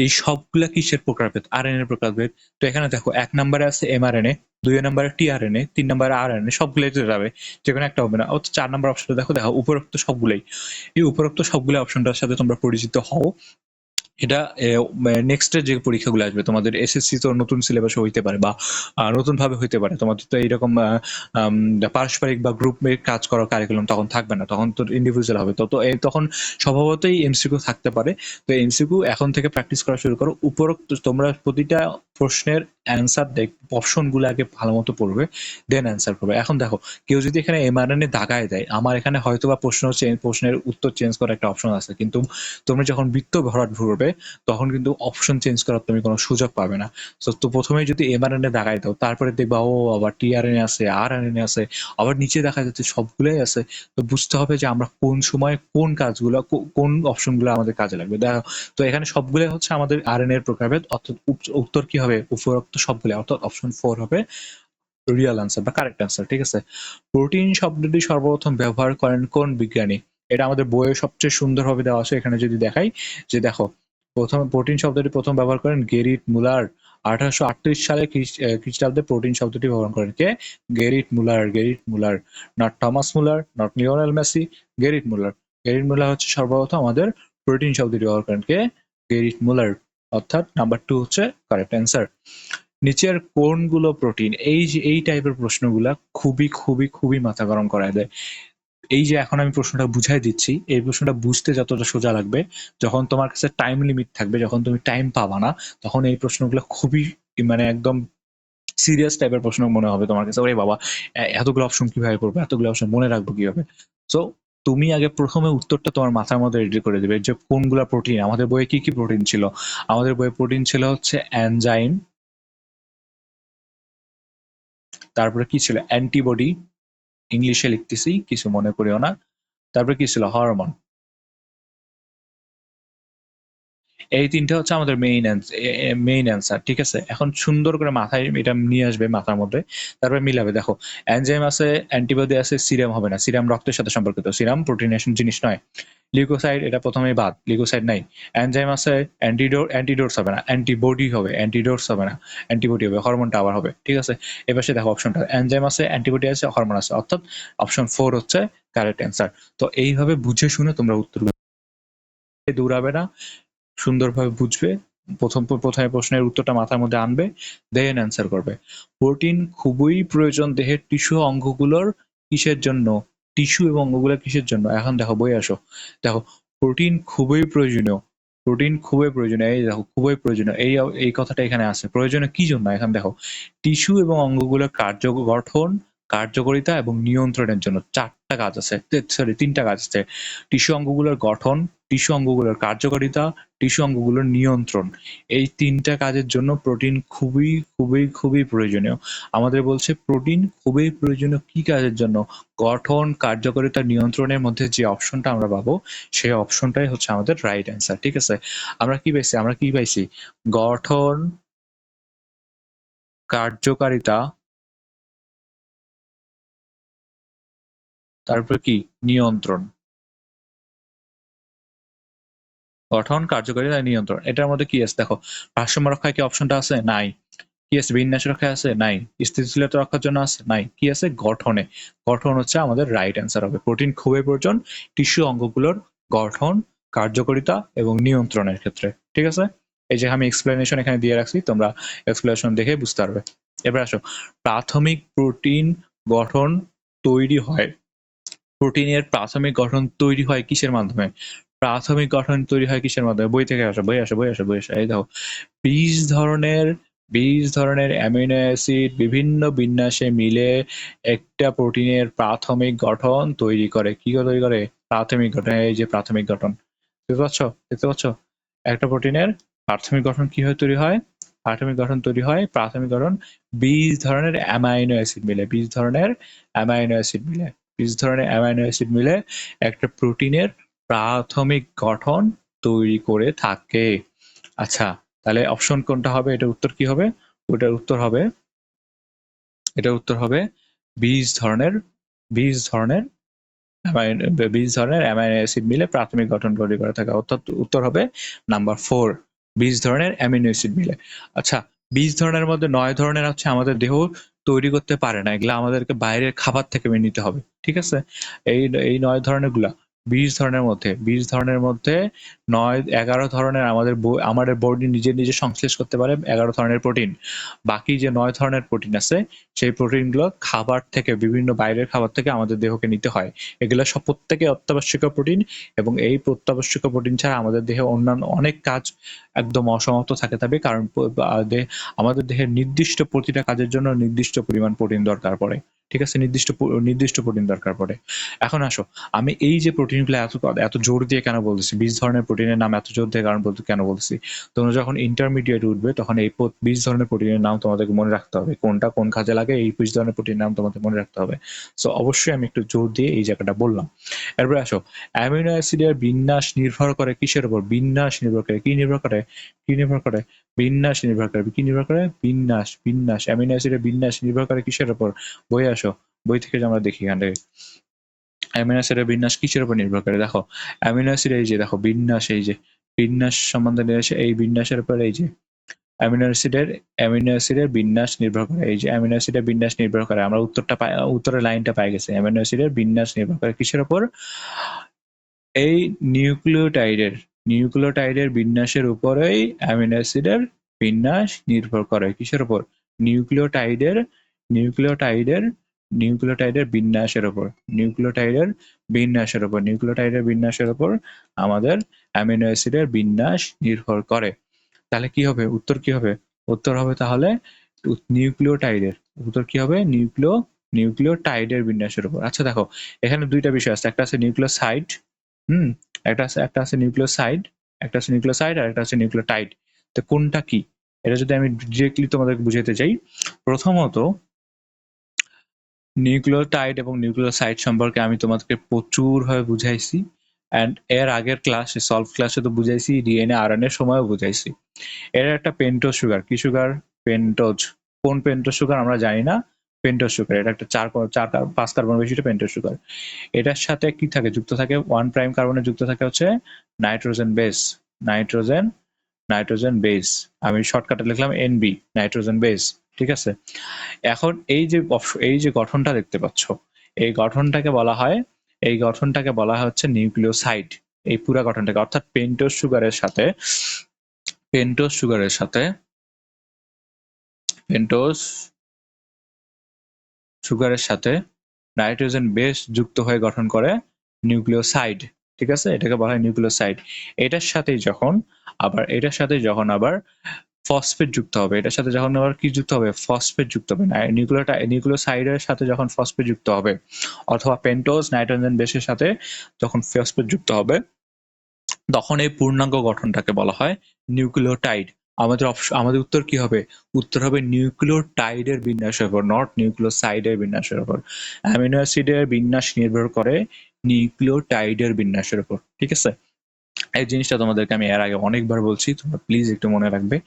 এই সবগুলা কিসের প্রকারভেদ? আরএনএ এর প্রকারভেদ। তো এখানে দেখো 1 নম্বরে আছে এমআরএনএ, 2 নম্বরে টিআরএনএ, 3 নম্বরে আরআরএনএ, সবগুলাই তো যাবে, যেকোনো একটা হবে না। অর্থাৎ 4 নম্বর অপশনটা দেখো, উপরোক্ত সবগুলাই, এই উপরোক্ত সবগুলো অপশনটার সাথে তোমরা পরিচিত হও। এটা নেক্সটের যে পরীক্ষাগুলো আসবে তোমাদের, এসএসসি তো নতুন সিলেবাসে হইতে পারে, বা নতুন ভাবে হইতে পারে, তোমাদের তো এইরকম পারস্পরিক বা গ্রুপ কাজ করার কারিকুলাম তখন থাকবে না, তখন তো ইন্ডিভিজুয়াল হবে। তো তখন স্বভাবতই এমসিকিউ থাকতে পারে। তো এমসিকিউ এখন থেকে প্র্যাকটিস করা শুরু করো। উপরোক্ত তোমরা প্রতিটা প্রশ্নের অ্যান্সার অপশনগুলো আগে ভালো মতো পড়বে, দেন অ্যান্সার করবে। এখন দেখো কেউ যদি এখানে এমআরএনএ দাগায় দেয়, আমার এখানে হয়তো বা প্রশ্নের উত্তর চেঞ্জ করার একটা অপশন আছে, কিন্তু তোমরা যখন বৃত্ত ভরাট ভরবে তখন কিন্তু অপশন চেঞ্জ করার তুমি কোনো সুযোগ পাবে না। তো প্রথমে যদি এমআরএনএ দাগাই দাও, তারপরে দেখবা ও আবার টিআরএনএ আছে, আরএনএ আছে, আবার নিচে দেখা যাচ্ছে সবগুলোই আছে। তো বুঝতে হবে যে আমরা কোন সময় কোন কাজগুলো, কোন অপশনগুলো আমাদের কাজে লাগবে। দেখো, তো এখানে সবগুলোই হচ্ছে আমাদের আরএনএ এর প্রকারভেদ, অর্থাৎ উত্তর কি হবে? উপরোক্ত সবগুলো, অর্থাৎ অপশন 4 হবে রিয়েল আনসার বা কারেক্ট আনসার। ঠিক আছে, প্রোটিন শব্দটি সর্বপ্রথম ব্যবহার করেন কোন বিজ্ঞানী? এটা আমাদের বইয়ে সবচেয়ে সুন্দরভাবে দেওয়া আছে। এখানে যদি দেখাই, যে দেখো প্রোটিন শব্দটি প্রথম ব্যবহার করেন গেরিট মুলার 1838 সালে খ্রিস্টাব্দে প্রোটিন শব্দটি ব্যবহার করেন কে? Gerrit Mulder, not Thomas Muller, not Lionel Messi, Gerrit Mulder. Gerrit Mulder হচ্ছে সর্বপ্রথম আমাদের প্রোটিন শব্দটি ব্যবহার করেন কে? গেরিট মুলার, অর্থাৎ নাম্বার 2 হচ্ছে কারেক্ট অ্যান্সার। নিচের কোনগুলো প্রোটিন? এই টাইপের প্রশ্নগুলা খুবই খুবই খুবই মাথা গরম করায় দেয়। এই যে এখন আমি প্রশ্নটা বুঝাই দিচ্ছি, এই প্রশ্নটা বুঝতে যতটা সোজা লাগবে, যখন তোমার কাছে টাইম লিমিট থাকবে, যখন তুমি টাইম পাবা না, তখন এই প্রশ্নগুলো খুবই, মানে একদম সিরিয়াস টাইপের প্রশ্ন মনে হবে তোমার কাছে। ওরে বাবা, এতগুলো অপশন কিভাবে করবো, এতগুলো অপশন মনে রাখবো কিভাবে? সো তুমি আগে প্রথমে উত্তরটা তোমার মাথার মধ্যে রেডি করে দেবে, যে কোনগুলা প্রোটিন। আমাদের বইয়ে কি কি প্রোটিন ছিল? আমাদের বইয়ে প্রোটিন ছিল হচ্ছে এনজাইম, তারপরে কি ছিল? অ্যান্টিবডি, ইংলিশে লিখতেছি কিছু মনে করিও না। তারপরে কি ছিল? হরমোন। এই তিনটা হচ্ছে আমাদের মেইন অ্যান্সার, ঠিক আছে? এখন সুন্দর করে মাথায় এটা নিয়ে আসবে মাথার মধ্যে, তারপরে মিলাবে। দেখো এনজাইম আছে, অ্যান্টিবডি আছে, সিরাম হবে না, সিরাম রক্তের সাথে সম্পর্কিত, সিরাম প্রোটিনেশন জিনিস নয়। লিউকোসাইড এটা প্রথমেই বাদ, লিউকোসাইড নাই। এনজাইম আছে, অ্যান্টিডোটস হবে না, অ্যান্টিবডি হবে, অ্যান্টিডোটস হবে না, অ্যান্টিবডি হবে, হরমোনটা আবার হবে, ঠিক আছে? এবার সে দেখো অপশনটা, এনজাইম আছে, অ্যান্টিবডি আছে, হরমোন আছে, অর্থাৎ অপশন 4 হচ্ছে কারেক্ট অ্যান্সার। তো এইভাবে বুঝে শুনে তোমরা উত্তর দৌড়াবে না, সুন্দরভাবে বুঝবে, প্রথমে প্রশ্নের উত্তরটা মাথার মধ্যে আনবে, দেন অ্যান্সার করবে। প্রোটিন খুবই প্রয়োজন দেহের টিস্যু অঙ্গগুলোর কিসের জন্য? টিস্যু এবং অঙ্গগুলোর কিসের জন্য? এখন দেখো বই আসো, দেখো প্রোটিন খুবই প্রয়োজনীয়, প্রোটিন খুবই প্রয়োজনীয়, এই দেখো খুবই প্রয়োজনীয়, এই কথাটা এখানে আছে। প্রয়োজনীয় কি জন্য? এখন দেখো টিস্যু এবং অঙ্গগুলোর গঠন, কার্যকারিতা এবং নিয়ন্ত্রণের জন্য চারটা কাজ আছে, সরি তিনটা কাজ আছে। টিস্যু অঙ্গগুলোর গঠন, টিস্যু অঙ্গগুলোর কার্যকারিতা, টিস্যু অঙ্গগুলোর নিয়ন্ত্রণ, এই তিনটা কাজের জন্য প্রোটিন খুবই খুবই খুবই প্রয়োজনীয়। আমাদের বলছে প্রোটিন খুবই প্রয়োজনীয় কি কাজের জন্য? গঠন, কার্যকারিতা, নিয়ন্ত্রণের মধ্যে যে অপশনটা আমরা পাবো সেই অপশনটাই হচ্ছে আমাদের রাইট অ্যান্সার, ঠিক আছে? আমরা কি পাইছি? গঠন, কার্যকারিতা, তারপর কি? নিয়ন্ত্রণ। গঠন, কার্যকারিতা, নিয়ন্ত্রণ, এটার মধ্যে কি আছে দেখো? ভারসাম্য রক্ষায় কি অপশনটা আছে? নাই। কি আছে? বিন্যাস রক্ষায় আছে? নাই। স্থিতিশীলতা রক্ষার জন্য আছে? নাই। কি আছে? গঠনে। গঠন হচ্ছে আমাদের রাইট অ্যান্সার হবে। প্রোটিন খুবই প্রয়োজন টিস্যু অঙ্গগুলোর গঠন, কার্যকারিতা এবং নিয়ন্ত্রণের ক্ষেত্রে, ঠিক আছে? এই যে আমি এক্সপ্লেনেশন এখানে দিয়ে রাখছি, তোমরা এক্সপ্লেনেশন দেখে বুঝতে পারবে। এবার আসো, প্রাথমিক প্রোটিন গঠন তৈরি হয়, প্রোটিনের প্রাথমিক গঠন তৈরি হয় কিসের মাধ্যমে? প্রাথমিক গঠন তৈরি হয় কিসের মাধ্যমে? বই থেকে আসো, বই আসো। এই দেখো, 20 ধরনের 20 ধরনের অ্যামিনো অ্যাসিড বিভিন্ন বিন্যাসে মিলে একটা প্রোটিনের প্রাথমিক গঠন তৈরি করে। কি তৈরি করে? প্রাথমিক গঠন। এই যে প্রাথমিক গঠন, দেখতে পাচ্ছ? একটা প্রোটিনের প্রাথমিক গঠন কি হয়ে তৈরি হয়? প্রাথমিক গঠন 20 ধরনের অ্যামাইনো অ্যাসিড মিলে, 20 ধরনের অ্যামাইনো অ্যাসিড মিলে, 20 ধরনের অ্যামাইনো অ্যাসিড মিলে একটা প্রোটিনের প্রাথমিক গঠন তৈরি করে থাকে। আচ্ছা, তাহলে অপশন কোনটা হবে? এটার উত্তর কি হবে? এটার উত্তর হবে 20 ধরনের 20 ধরনের 20 ধরনের অ্যামাইনো অ্যাসিড মিলে প্রাথমিক গঠন তৈরি করে থাকে, অর্থাৎ উত্তর হবে নাম্বার 4, 20 ধরনের অ্যামিনো অ্যাসিড মিলে। আচ্ছা, 20 ধরনের মধ্যে 9 ধরনের হচ্ছে আমাদের দেহ তৈরি করতে পারে না, এগুলা আমাদেরকে বাইরের খাবার থেকে নিতে হবে, ঠিক আছে? এই এই 9 ধরনের গুলা 20 ধরনের মধ্যে 11 ধরনের আমাদের বডি নিজে সংশ্লেষ করতে পারে 11 ধরনের প্রোটিন। বাকি যে 9 ধরনের প্রোটিন আছে সেই প্রোটিনগুলো খাবার থেকে, বিভিন্ন বাইরের খাবার থেকে আমাদের দেহকে নিতে হয়। এগুলো সব প্রত্যেকে অত্যাবশ্যকীয় প্রোটিন, এবং এই অত্যাবশ্যকীয় প্রোটিন ছাড়া আমাদের দেহে অন্যান্য অনেক কাজ একদম অসমাপ্ত থাকে থাকবে, কারণ আমাদের দেহের নির্দিষ্ট প্রতিটা কাজের জন্য নির্দিষ্ট পরিমাণ প্রোটিন দরকার পড়ে, ঠিক আছে? নির্দিষ্ট প্রোটিন দরকার পড়ে। এখন আসো, আমি এই যে প্রোটিনগুলো এত জোর দিয়ে কেন বলতেছি, 20 ধরনের প্রোটিনের নাম এত জোর দিয়ে কেন বলতেছি? তোমরা যখন ইন্টারমিডিয়েট উঠবে তখন এই 20 ধরনের প্রোটিনের নাম তোমাদেরকে মনে রাখতে হবে, কোনটা কোন কাজে লাগে, এই 20 ধরনের প্রোটিনের নাম তোমাদের মনে রাখতে হবে। সো অবশ্যই আমি একটু জোর দিয়ে এই জায়গাটা বললাম। এরপরে আসো, অ্যামিনো অ্যাসিডের বিন্যাস নির্ভর করে কিসের উপর? বিন্যাস নির্ভর করে কি নির্ভর করে? বিন্যাস নির্ভর করে। কি নির্ভর করে? বিন্যাস। অ্যামিনো অ্যাসিডের বিন্যাস নির্ভর করে কিসের উপর? বই আসো, বই থেকে আমরা দেখি এখান থেকে অ্যামিনো অ্যাসিডের বিন্যাস কিসের উপর নির্ভর করে। দেখো অ্যামিনো অ্যাসিড, এই যে দেখো বিন্যাস, এই যে বিন্যাস সম্বন্ধে নিয়ে আসে, এই বিন্যাসের উপর এই যে অ্যামিনো অ্যাসিডের বিন্যাস নির্ভর করে, এই যে অ্যামিনো অ্যাসিডের বিন্যাস নির্ভর করে। আমরা উত্তরের লাইনটা পাই গেছি। অ্যামিনো অ্যাসিডের বিন্যাস নির্ভর করে কিসের উপর? এই নিউক্লিওটাইডের বিন্যাসের উপরেই অ্যামিনো অ্যাসিডের বিন্যাস নির্ভর করে। কিসের উপর? নিউক্লিওটাইডের নিউক্লিওটাইডের নিউক্লিওটাইডের বিন্যাসের উপর, নিউক্লিওটাইডের বিন্যাসের উপর আমাদের অ্যামিনো অ্যাসিডের বিন্যাস নির্ভর করে। তাহলে কি হবে? উত্তর কি হবে? উত্তর হবে তাহলে নিউক্লিওটাইডের। উত্তর কি হবে? নিউক্লিওটাইডের বিন্যাসের উপর। আচ্ছা দেখো, এখানে দুইটা বিষয় আছে, একটা আছে নিউক্লিওসাইড, হুম, একটা আছে নিউক্লিওসাইড, আর একটা আছে নিউক্লিওটাইড। তো কোনটা কি? এটা যদি আমি ডিরেক্টলি তোমাদেরকে বুঝাতে চাই, প্রথমত নিউক্লিওটাইড এবং নিউক্লিওসাইড সম্পর্কে আমি তোমাদেরকে প্রচুর ভাবে বুঝাইছি। অ্যান্ড এর আগের ক্লাসে সলভ ক্লাসে তো বুঝাইছি, ডিএনএ আরএনএ সময়ও বুঝাইছি। এর একটা পেন্টোজ সুগার, কি সুগার? পেন্টোজ। কোন পেন্টোজ সুগার আমরা জানি না, পেন্টোজ সুগার। এটা একটা 5 কার্বন বিশিষ্ট পেন্টোজ সুগার। এটার সাথে কি থাকে? যুক্ত থাকে 1 প্রাইম কার্বনে যুক্ত থাকে হচ্ছে নাইট্রোজেন বেস। নাইট্রোজেন বেস, আমি শর্টকাটে লিখলাম এনবি, নাইট্রোজেন বেস। ঠিক আছে, এখন এই যে গঠনটা দেখতে পাচ্ছ, এই গঠনটাকে বলা হয় হচ্ছে নিউক্লিওসাইড। এই পুরো গঠনটাকে, অর্থাৎ পেন্টোজ সুগারের সাথে নাইট্রোজেন বেস যুক্ত হয়ে গঠন করে নিউক্লিওসাইড। ঠিক আছে, এটাকে বলা হয় নিউক্লিওসাইড। এটার সাথেই যখন আবার ফসফেট যুক্ত হবে, এটার সাথে যখন আবার কি যুক্ত হবে? ফসফেট যুক্ত হবে। নিউক্লিওসাইডের সাথে যখন ফসফেট যুক্ত হবে, অথবা পেন্টোজ নাইট্রোজেন বেসের সাথে যখন ফসফেট যুক্ত হবে, তখন এই পূর্ণাঙ্গ গঠনটাকে বলা হয় নিউক্লিওটাইড। আমাদের উত্তর কি হবে? উত্তর হবে নিউক্লিওটাইডের বিন্যাসের উপর, নট নিউক্লিওসাইডের বিন্যাসের উপর। অ্যামিনো অ্যাসিডের বিন্যাস নির্ভর করে নিউক্লিওটাইডের বিন্যাসের উপর। ঠিক আছে, এই জিনিসটা তোমাদেরকে আমি এর আগে অনেকবার বলছি, তোমরা প্লিজ একটু মনে রাখবে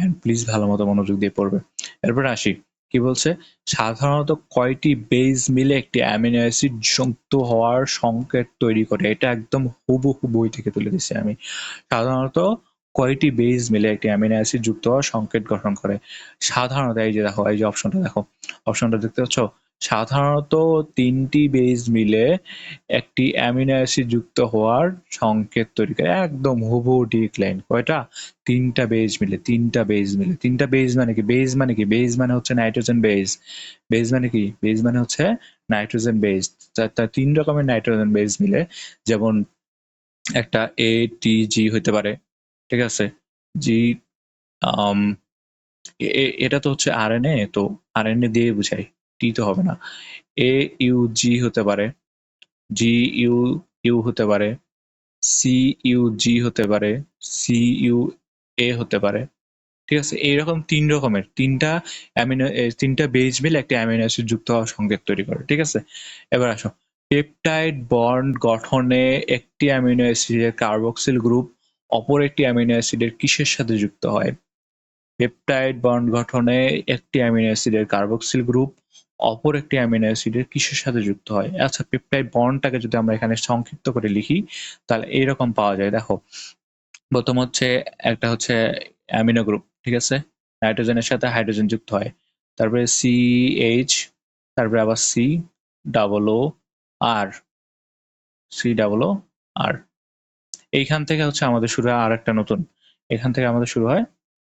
এন্ড প্লিজ ভালো মতো মনোযোগ দিয়ে পড়বে। এরপর আসি, কি বলছে? সাধারণত কয়টি বেজ মিলে একটি অ্যামিনো অ্যাসিড যুক্ত হওয়ার সংকেত তৈরি করে? এটা একদম হুবহু বই থেকে তুলে দিচ্ছি আমি। সাধারণত কয়টি বেজ মিলে একটি অ্যামিনো অ্যাসিড যুক্ত হওয়ার সংকেত গঠন করে? সাধারণত এই যে দেখো, এই যে অপশনটা দেখো, অপশনটা দেখতে পাচ্ছ? সাধারণত 3টি বেজ মিলে একটি অ্যামিনো অ্যাসিড যুক্ত হওয়ার সংকেত তৈরি করে। একদম হুবহু ডিক্লাইন। কয়টা? 3টা বেজ মিলে। 3টা বেজ মানে কি? বেজ মানে হচ্ছে নাইট্রোজেন বেজ। বেজ মানে কি? বেজ মানে হচ্ছে নাইট্রোজেন বেজ। 3 রকমের নাইট্রোজেন বেজ মিলে, যেমন একটা ATG হতে পারে। ঠিক আছে, জি, এটা তো হচ্ছে আরএনএ, তো আরএনএ দিয়ে বুঝাই, টি তো হবে না। AUG হতে পারে, GU হতে পারে, CUG হতে পারে, CUA হতে পারে। ঠিক আছে, এইরকম 3 রকমের, 3টা বেজ মিলে একটা অ্যামিনো অ্যাসিড যুক্ত হওয়ার সংকেত তৈরি করে। ঠিক আছে, এবার আসো, পেপটাইড বন্ড গঠনে একটি অ্যামিনো অ্যাসিডের কার্বক্সিল গ্রুপ অপর একটি অ্যামিনো অ্যাসিডের কিসের সাথে যুক্ত হয়? পেপটাইড বন্ড গঠনে একটি অ্যামিনো অ্যাসিডের কার্বক্সিল গ্রুপ অপর একটি অ্যামিনো অ্যাসিডের কিসের সাথে যুক্ত হয়? আচ্ছা, পেপটাইড বন্ডটাকে যদি আমরা এখানে সংক্ষিপ্ত করে লিখি, তাহলে এইরকম পাওয়া যায়। দেখো, প্রথম হচ্ছে একটা হচ্ছে অ্যামিনো গ্রুপ। ঠিক আছে, নাইট্রোজেনের সাথে হাইড্রোজেন যুক্ত হয়, তারপরে CH, তারপরে আবার C আর এইখান থেকে হচ্ছে আমাদের শুরু হয় আরেকটা নতুন, এখান থেকে আমাদের শুরু হয়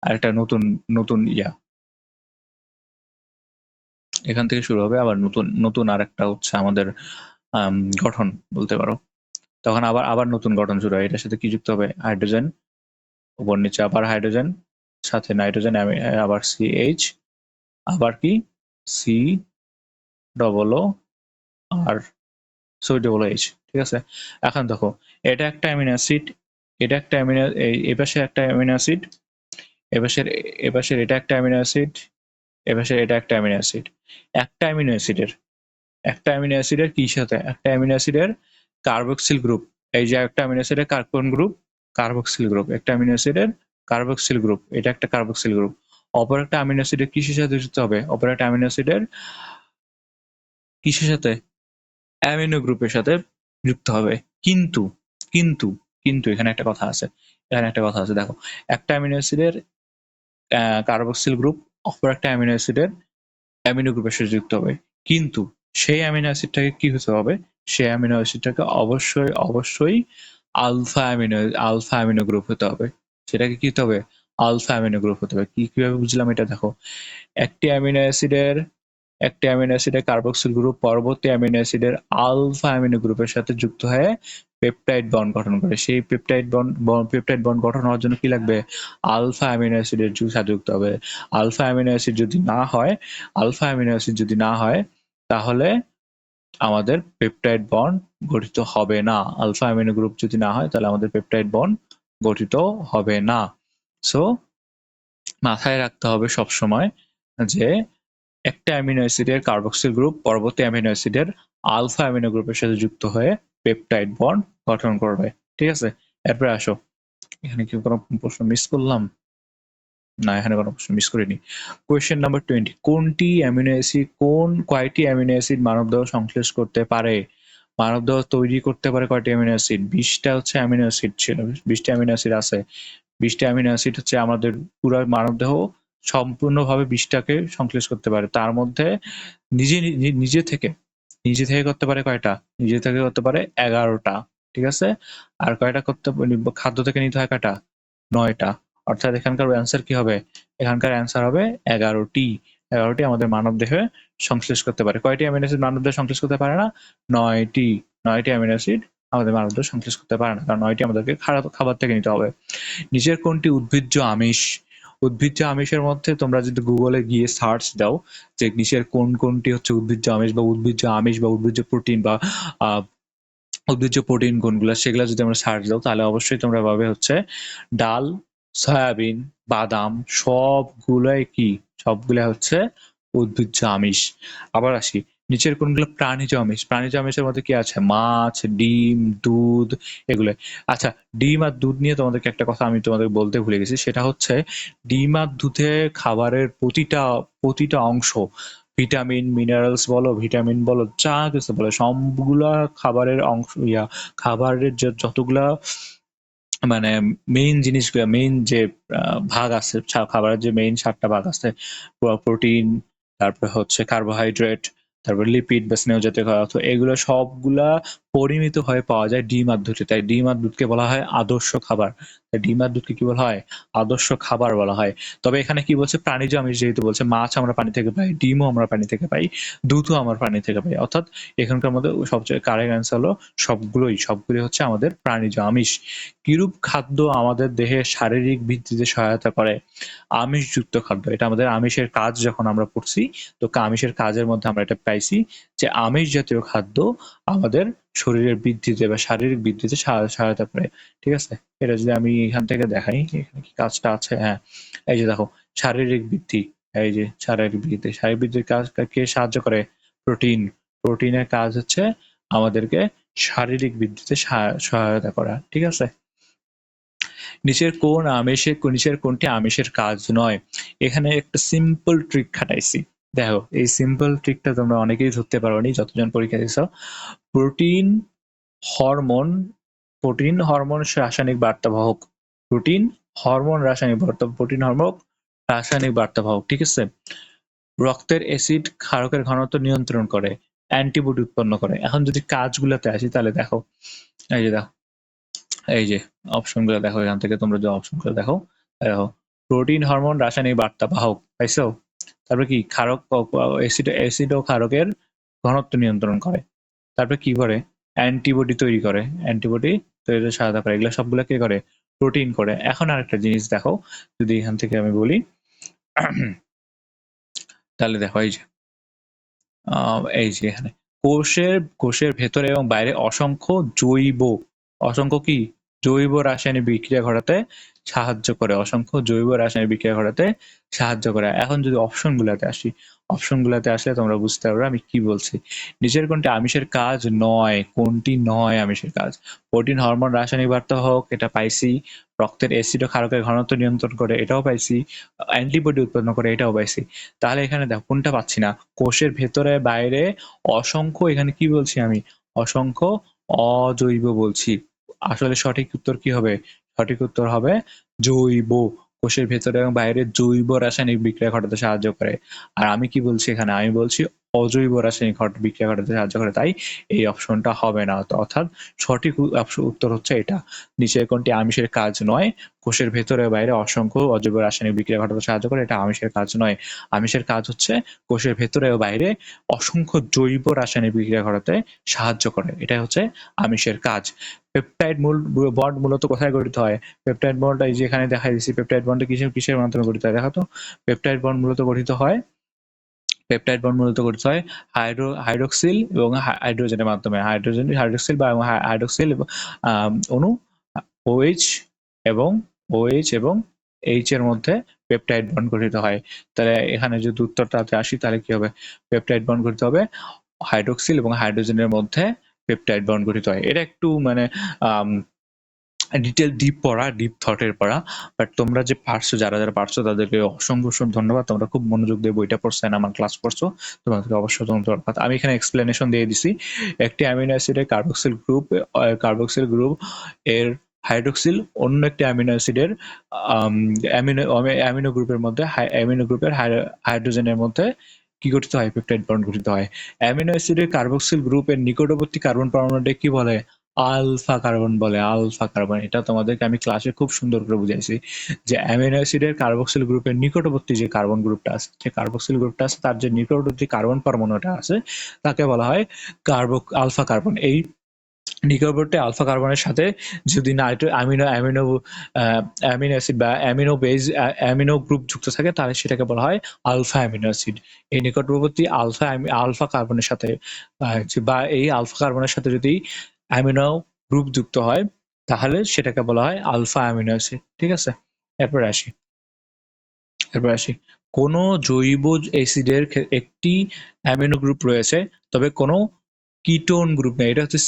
আরেকটা নতুন নতুন এখান থেকে শুরু হবে আবার নতুন আরেকটা হচ্ছে আমাদের গঠন বলতে পারো। তখন আবার নতুন গঠন শুরু হয়। এটার সাথে কি যুক্ত হবে? হাইড্রোজেন, উপর নিচে আবার হাইড্রোজেন, সাথে নাইট্রোজেন, আবার CH, আবার কি C আর CH। ঠিক আছে, এখন দেখো, এটা একটা অ্যামিনো অ্যাসিড, এটা একটা অ্যামিনো, এপাশে একটা অ্যামিনো অ্যাসিড, এপাশের এটা একটা অ্যামিনো অ্যাসিড, এপাশে এটা একটা অ্যামিনো অ্যাসিড। একটা অ্যামিনো অ্যাসিডের কি সাথে? একটা অ্যামিনো অ্যাসিডের কার্বক্সিল গ্রুপ, এই যে একটা অ্যামিনো অ্যাসিডের কার্বন গ্রুপ, কার্বক্সিল গ্রুপ, একটা অ্যামিনো অ্যাসিডের কার্বক্সিল গ্রুপ, এটা একটা কার্বক্সিল গ্রুপ। অপর একটা অ্যামিনো অ্যাসিডের কিসের সাথে যুক্ত হবে? অপর একটা অ্যামিনো অ্যাসিডের কিসের সাথে? অ্যামিনো গ্রুপের সাথে যুক্ত হবে। কিন্তু কিন্তু কিন্তু এখানে একটা কথা আছে, দেখো, একটা অ্যামিনো অ্যাসিডের কার্বক্সিল গ্রুপ অপর একটা অ্যামিনো অ্যাসিডের অ্যামিনো গ্রুপের সাথে যুক্ত হবে, কিন্তু সেই অ্যামিনো অ্যাসিডটাকে কি হতে হবে? সেই অ্যামিনো অ্যাসিডটাকে অবশ্যই আলফা অ্যামিনো গ্রুপ হতে হবে। সেটাকে কি হতে হবে? আলফা অ্যামিনো গ্রুপ হতে হবে। কিভাবে বুঝলাম এটা? দেখো, একটি অ্যামিনো অ্যাসিডের কার্বক্সিল গ্রুপ পরবর্তী অ্যামিনো অ্যাসিডের আলফা অ্যামিনো গ্রুপের সাথে যুক্ত হয়ে পেপটাইড বন্ড গঠন করে। সেই পেপটাইড বন্ড গঠন হওয়ার জন্য কি লাগবে? আলফা অ্যামিনো অ্যাসিডের সাথে যুক্ত হবে। আলফা অ্যামিনো অ্যাসিড যদি না হয় তাহলে আমাদের পেপটাইড বন্ড গঠিত হবে না। আলফা অ্যামিনো গ্রুপ যদি না হয় তাহলে আমাদের পেপটাইড বন্ড গঠিত হবে না। সো মাথায় রাখতে হবে সবসময় যে একটা অ্যামিনো অ্যাসিডের কার্বক্সিল গ্রুপ পরবর্তী অ্যামিনো অ্যাসিডের আলফা অ্যামিনো গ্রুপের সাথে যুক্ত হয়ে পেপটাইড বন্ড গঠন করবে। ঠিক আছে, এরপরে আসো, এখানে কি কোনো প্রশ্ন মিস করলাম? না, এখানে কোনো প্রশ্ন মিস করিনি। কোয়েশ্চেন নাম্বার 20, কয়টি অ্যামিনো অ্যাসিড মানবদেহ সংশ্লেষ করতে পারে? মানবদেহ তৈরি করতে পারে কয়টি অ্যামিনো অ্যাসিড? 20টা হচ্ছে অ্যামিনো অ্যাসিড ছিল, 20টা অ্যামিনো অ্যাসিড আছে। 20টা অ্যামিনো অ্যাসিড হচ্ছে আমাদের পুরো মানবদেহ সম্পূর্ণভাবে 20টাকে সংশ্লেষ করতে পারে। তার মধ্যে নিজে থেকে করতে পারে কয়টা? নিজে থেকে করতে পারে 11টা। ঠিক আছে, আর কয়টা করতে খাদ্য থেকে নিতে হয় কয়টা? 9টা। অর্থাৎ এখানকার অ্যান্সার কি হবে? এখানকার অ্যান্সার হবে 11টি। 11টি আমাদের মানব দেহে সংশ্লেষ করতে পারে। কয়টি অ্যামিনো অ্যাসিড মানব দেহে সংশ্লেষ করতে পারে না? 9টি। 9টি অ্যামিনো অ্যাসিড আমাদের মানব দেহে সংশ্লেষ করতে পারে না, কারণ 9টি আমাদেরকে খাবার থেকে নিতে হবে। নিচের কোনটি উদ্ভিজ্জ আমিষ? উদ্ভিজ্জ আমিষের মধ্যে তোমরা যদি গুগলে গিয়ে সার্চ দাও যে নিচের কোনটি হচ্ছে উদ্ভিজ্জ আমিষ বা উদ্ভিজ্জ প্রোটিন বা উদ্ভিজ্জ প্রোটিন কোনগুলো, সেগুলো যদি আমরা সার্চ দাও তাহলে অবশ্যই তোমরা পাবে হচ্ছে ডাল, সয়াবিন, বাদাম, সবগুলাই হচ্ছে উদ্ভিজ্জ আমিষ। আবার আসি, নিচের কোনগুলো প্রাণীজ আমিষ? প্রাণীজ আমিষের মধ্যে কি আছে? মাছ, ডিম, দুধ, এগুলো। আচ্ছা, ডিম আর দুধ নিয়ে তোমাদেরকে একটা কথা আমি তোমাদের বলতে ভুলে গেছি, সেটা হচ্ছে ডিম আর দুধে খাবারের প্রতিটা অংশ, ভিটামিন, মিনারেলস বলো, ভিটামিন বলো, যা কিছু বলো, সবগুলা খাবারের অংশ, খাবারের যতগুলা মানে মেইন জিনিসগুলো, মেইন যে ভাগ আছে, খাবারের যে মেইন 7টা ভাগ আছে, প্রোটিন, তারপর হচ্ছে কার্বোহাইড্রেট, তারপর লিপিড বা স্নেহ জাতীয় পদার্থ, এগুলো সবগুলা পরিমিত হয়ে পাওয়া যায় ডিম আর দুধে। তাই ডিম আর দুধকে বলা হয় আদর্শ খাবার। তাই ডিম আর দুধকে কি বলা হয়? আদর্শ খাবার বলা হয়। তবে এখানে কি বলছে? প্রাণীজ আমিষ যেহেতু বলছে, মাছ আমরা পানি থেকে পাই, ডিমও আমরা পানি থেকে পাই, দুধও আমরা পানি থেকে পাই। অর্থাৎ এখানকার মধ্যে সবচেয়ে কারেক্ট অ্যান্সার হলো সবগুলি হচ্ছে আমাদের প্রাণীজ আমিষ। কিরূপ খাদ্য আমাদের দেহে শারীরিক বৃদ্ধিতে সহায়তা করে? আমিষযুক্ত খাদ্য, এটা আমাদের আমিষের কাজ যখন আমরা পড়ছি, তো আমিষের কাজের মধ্যে আমরা এটা পাইছি যে আমিষ জাতীয় খাদ্য আমাদের শরীরের বৃদ্ধিতে বা শারীরিক বৃদ্ধিতে সহায়তা করে। ঠিক আছে, এটা যদি আমি এখান থেকে দেখাই, এখানে কি কাজটা আছে? হ্যাঁ, এই যে দেখো, শারীরিক বৃদ্ধি, এই যে শারীরিক বৃদ্ধির কাজ কে সাহায্য করে? প্রোটিন। প্রোটিনের কাজ হচ্ছে আমাদেরকে শারীরিক বৃদ্ধিতে সহায়তা করা। ঠিক আছে, নিচের কোনটি আমিষের কাজ নয়? এখানে একটা সিম্পল ট্রিক খাটাইছি। দেখো, এই সিম্পল ট্রিকটা তোমরা অনেকেই ধরতে পারোনি যতজন পরীক্ষা দিছ। প্রোটিন হরমোন রাসায়নিক বার্তাবাহক। প্রোটিন হরমোন রাসায়নিক বার্তাবাহক। ঠিক আছে, রক্তের অ্যাসিড ক্ষারকের ঘনত্ব নিয়ন্ত্রণ করে, অ্যান্টিবডি উৎপন্ন করে। এখন যদি কাজগুলোতে আসি তাহলে দেখো, এই যে অপশনগুলো দেখো, এখান থেকে তোমরা যে অপশনগুলো দেখো, প্রোটিন হরমোন রাসায়নিক বার্তাবাহক পাইছো। তারপরে কি? ক্ষারক, অ্যাসিড ও ক্ষারকের ঘনত্ব নিয়ন্ত্রণ করে। তারপরে কি করে? অ্যান্টিবডি তৈরি করে, অ্যান্টিবডি তৈরিতে সহায়তা করে। এগুলো সবগুলো কে করে? প্রোটিন করে। এখন আরেকটা জিনিস দেখো, যদি এখান থেকে আমি বলি তাহলে দেখো, এই যে এখানে কোষের ভেতরে এবং বাইরে অসংখ্য কি জৈব রাসায়নিক বিক্রিয়া ঘটাতে সাহায্য করে, এখন যদি অপশনগুলোতে আসলে তোমরা বুঝতে পারবে আমি কি বলছি। নিচের কোনটি আমিষের কাজ নয়? কোনটি নয় আমিষের কাজ? প্রোটিন হরমোন রাসায়নিক বার্তাবাহক, এটা পাইছি। রক্তের অ্যাসিড ও ক্ষারকের ঘনত্ব নিয়ন্ত্রণ করে, এটাও পাইছি। অ্যান্টিবডি উৎপন্ন করে, এটাও পাইছি। তাহলে এখানে দেখো কোনটা পাচ্ছি না? কোষের ভেতরে বাইরে অসংখ্য, এখানে কি বলছি আমি? অসংখ্য অজৈব বলছি। আসলে সঠিক উত্তর কি হবে? সঠিক উত্তর হবে জৈব। কোষের ভেতরে এবং বাইরে জৈব রাসায়নিক বিক্রিয়া ঘটাতে সাহায্য করে। আর আমি কি বলছি এখানে? আমি বলছি অজৈব রাসায়নিক বিক্রিয়া ঘটাতে সাহায্য করে, তাই এই অপশনটা হবে না। অর্থাৎ সঠিক উত্তর হচ্ছে এটা। নিচের কোনটি আমিষের কাজ নয়? কোষের ভেতরে বাইরে অসংখ্য অজৈব রাসায়নিক বিক্রিয়া ঘটাতে সাহায্য করে, এটা আমিষের কাজ নয়। আমিষের কাজ হচ্ছে কোষের ভেতরে ও বাইরে অসংখ্য জৈব রাসায়নিক বিক্রিয়া ঘটাতে সাহায্য করে, এটাই হচ্ছে আমিষের কাজ। পেপটাইড বন্ড মূলত কোথায় গঠিত হয়? পেপটাইড বন্ড এই যে এখানে দেখা দিচ্ছি, পেপটাইড বন্ড কিসের মাধ্যমে গঠিত হয় দেখো তো। পেপটাইড বন্ড মূলত গঠিত হয় হাইড্রোক্সিল এবং হাইড্রোজেনের মাধ্যমে। হাইড্রোক্সিল বা হাইড্রোক্সিল অণু OH এবং H এর মধ্যে পেপটাইড বন্ড গঠিত হয়। তাহলে এখানে যদি উত্তরটাতে আসি তাহলে কি হবে? পেপটাইড বন্ড গঠিত হবে হাইড্রোক্সিল এবং হাইড্রোজেনের মধ্যে পেপটাইড বন্ড গঠিত হয়। এটা একটু মানে ডিটেল ডিপ থটের পড়া। বাট তোমরা যে পারছো, যারা পারছো তাদেরকে অসংখ্য ধন্যবাদ। তোমরা খুব মনোযোগ দিয়ে বইটা পড়ছো, আমার ক্লাস করছো। তোমাদেরকে অবশ্যই ধন্যবাদ। আমি এখানে এক্সপ্লেনেশন দিয়ে দিছি। একটি অ্যামিনো অ্যাসিডের কার্বক্সিল গ্রুপ এর হাইড্রোক্সিল অন্য একটি অ্যামিনো অ্যাসিডের অ্যামিনো গ্রুপের হাইড্রোজেনের মধ্যে কি গঠিত হয়? পেপটাইড বন্ড গঠিত হয়। অ্যামিনো অ্যাসিডের কার্বক্সিল গ্রুপের নিকটবর্তী কার্বন পরমাণুকে কি বলে? আলফা কার্বন বলে। আলফা কার্বন, এটা তোমাদেরকে আমি ক্লাসে খুব সুন্দর করে বুঝাইছি যে অ্যামিনো অ্যাসিডের কার্বক্সিল গ্রুপের নিকটবর্তী যে কার্বন গ্রুপটা আছে, যে কার্বক্সিল গ্রুপটা আছে, তার যে নিকটবর্তী কার্বন পরমাণুটা আছে তাকে বলা হয় আলফা কার্বন। এই নিকটবর্তী আলফা কার্বনের সাথে যদি অ্যামিনো অ্যাসিড বা অ্যামিনো গ্রুপ যুক্ত থাকে তাহলে সেটাকে বলা হয় আলফা অ্যামিনো অ্যাসিড। এই নিকটবর্তী আলফা কার্বনের সাথে বা এই আলফা কার্বনের সাথে যদি অ্যামিনো গ্রুপ যুক্ত হয় তাহলে সেটাকে বলা হয় আলফা অ্যামিনো অ্যাসিড। ঠিক আছে, এরপর আসি কোন জৈব অ্যাসিডের একটি অ্যামিনো গ্রুপ রয়েছে তবে কোনো কিটোন গ্রুপ নেই। এটা হচ্ছে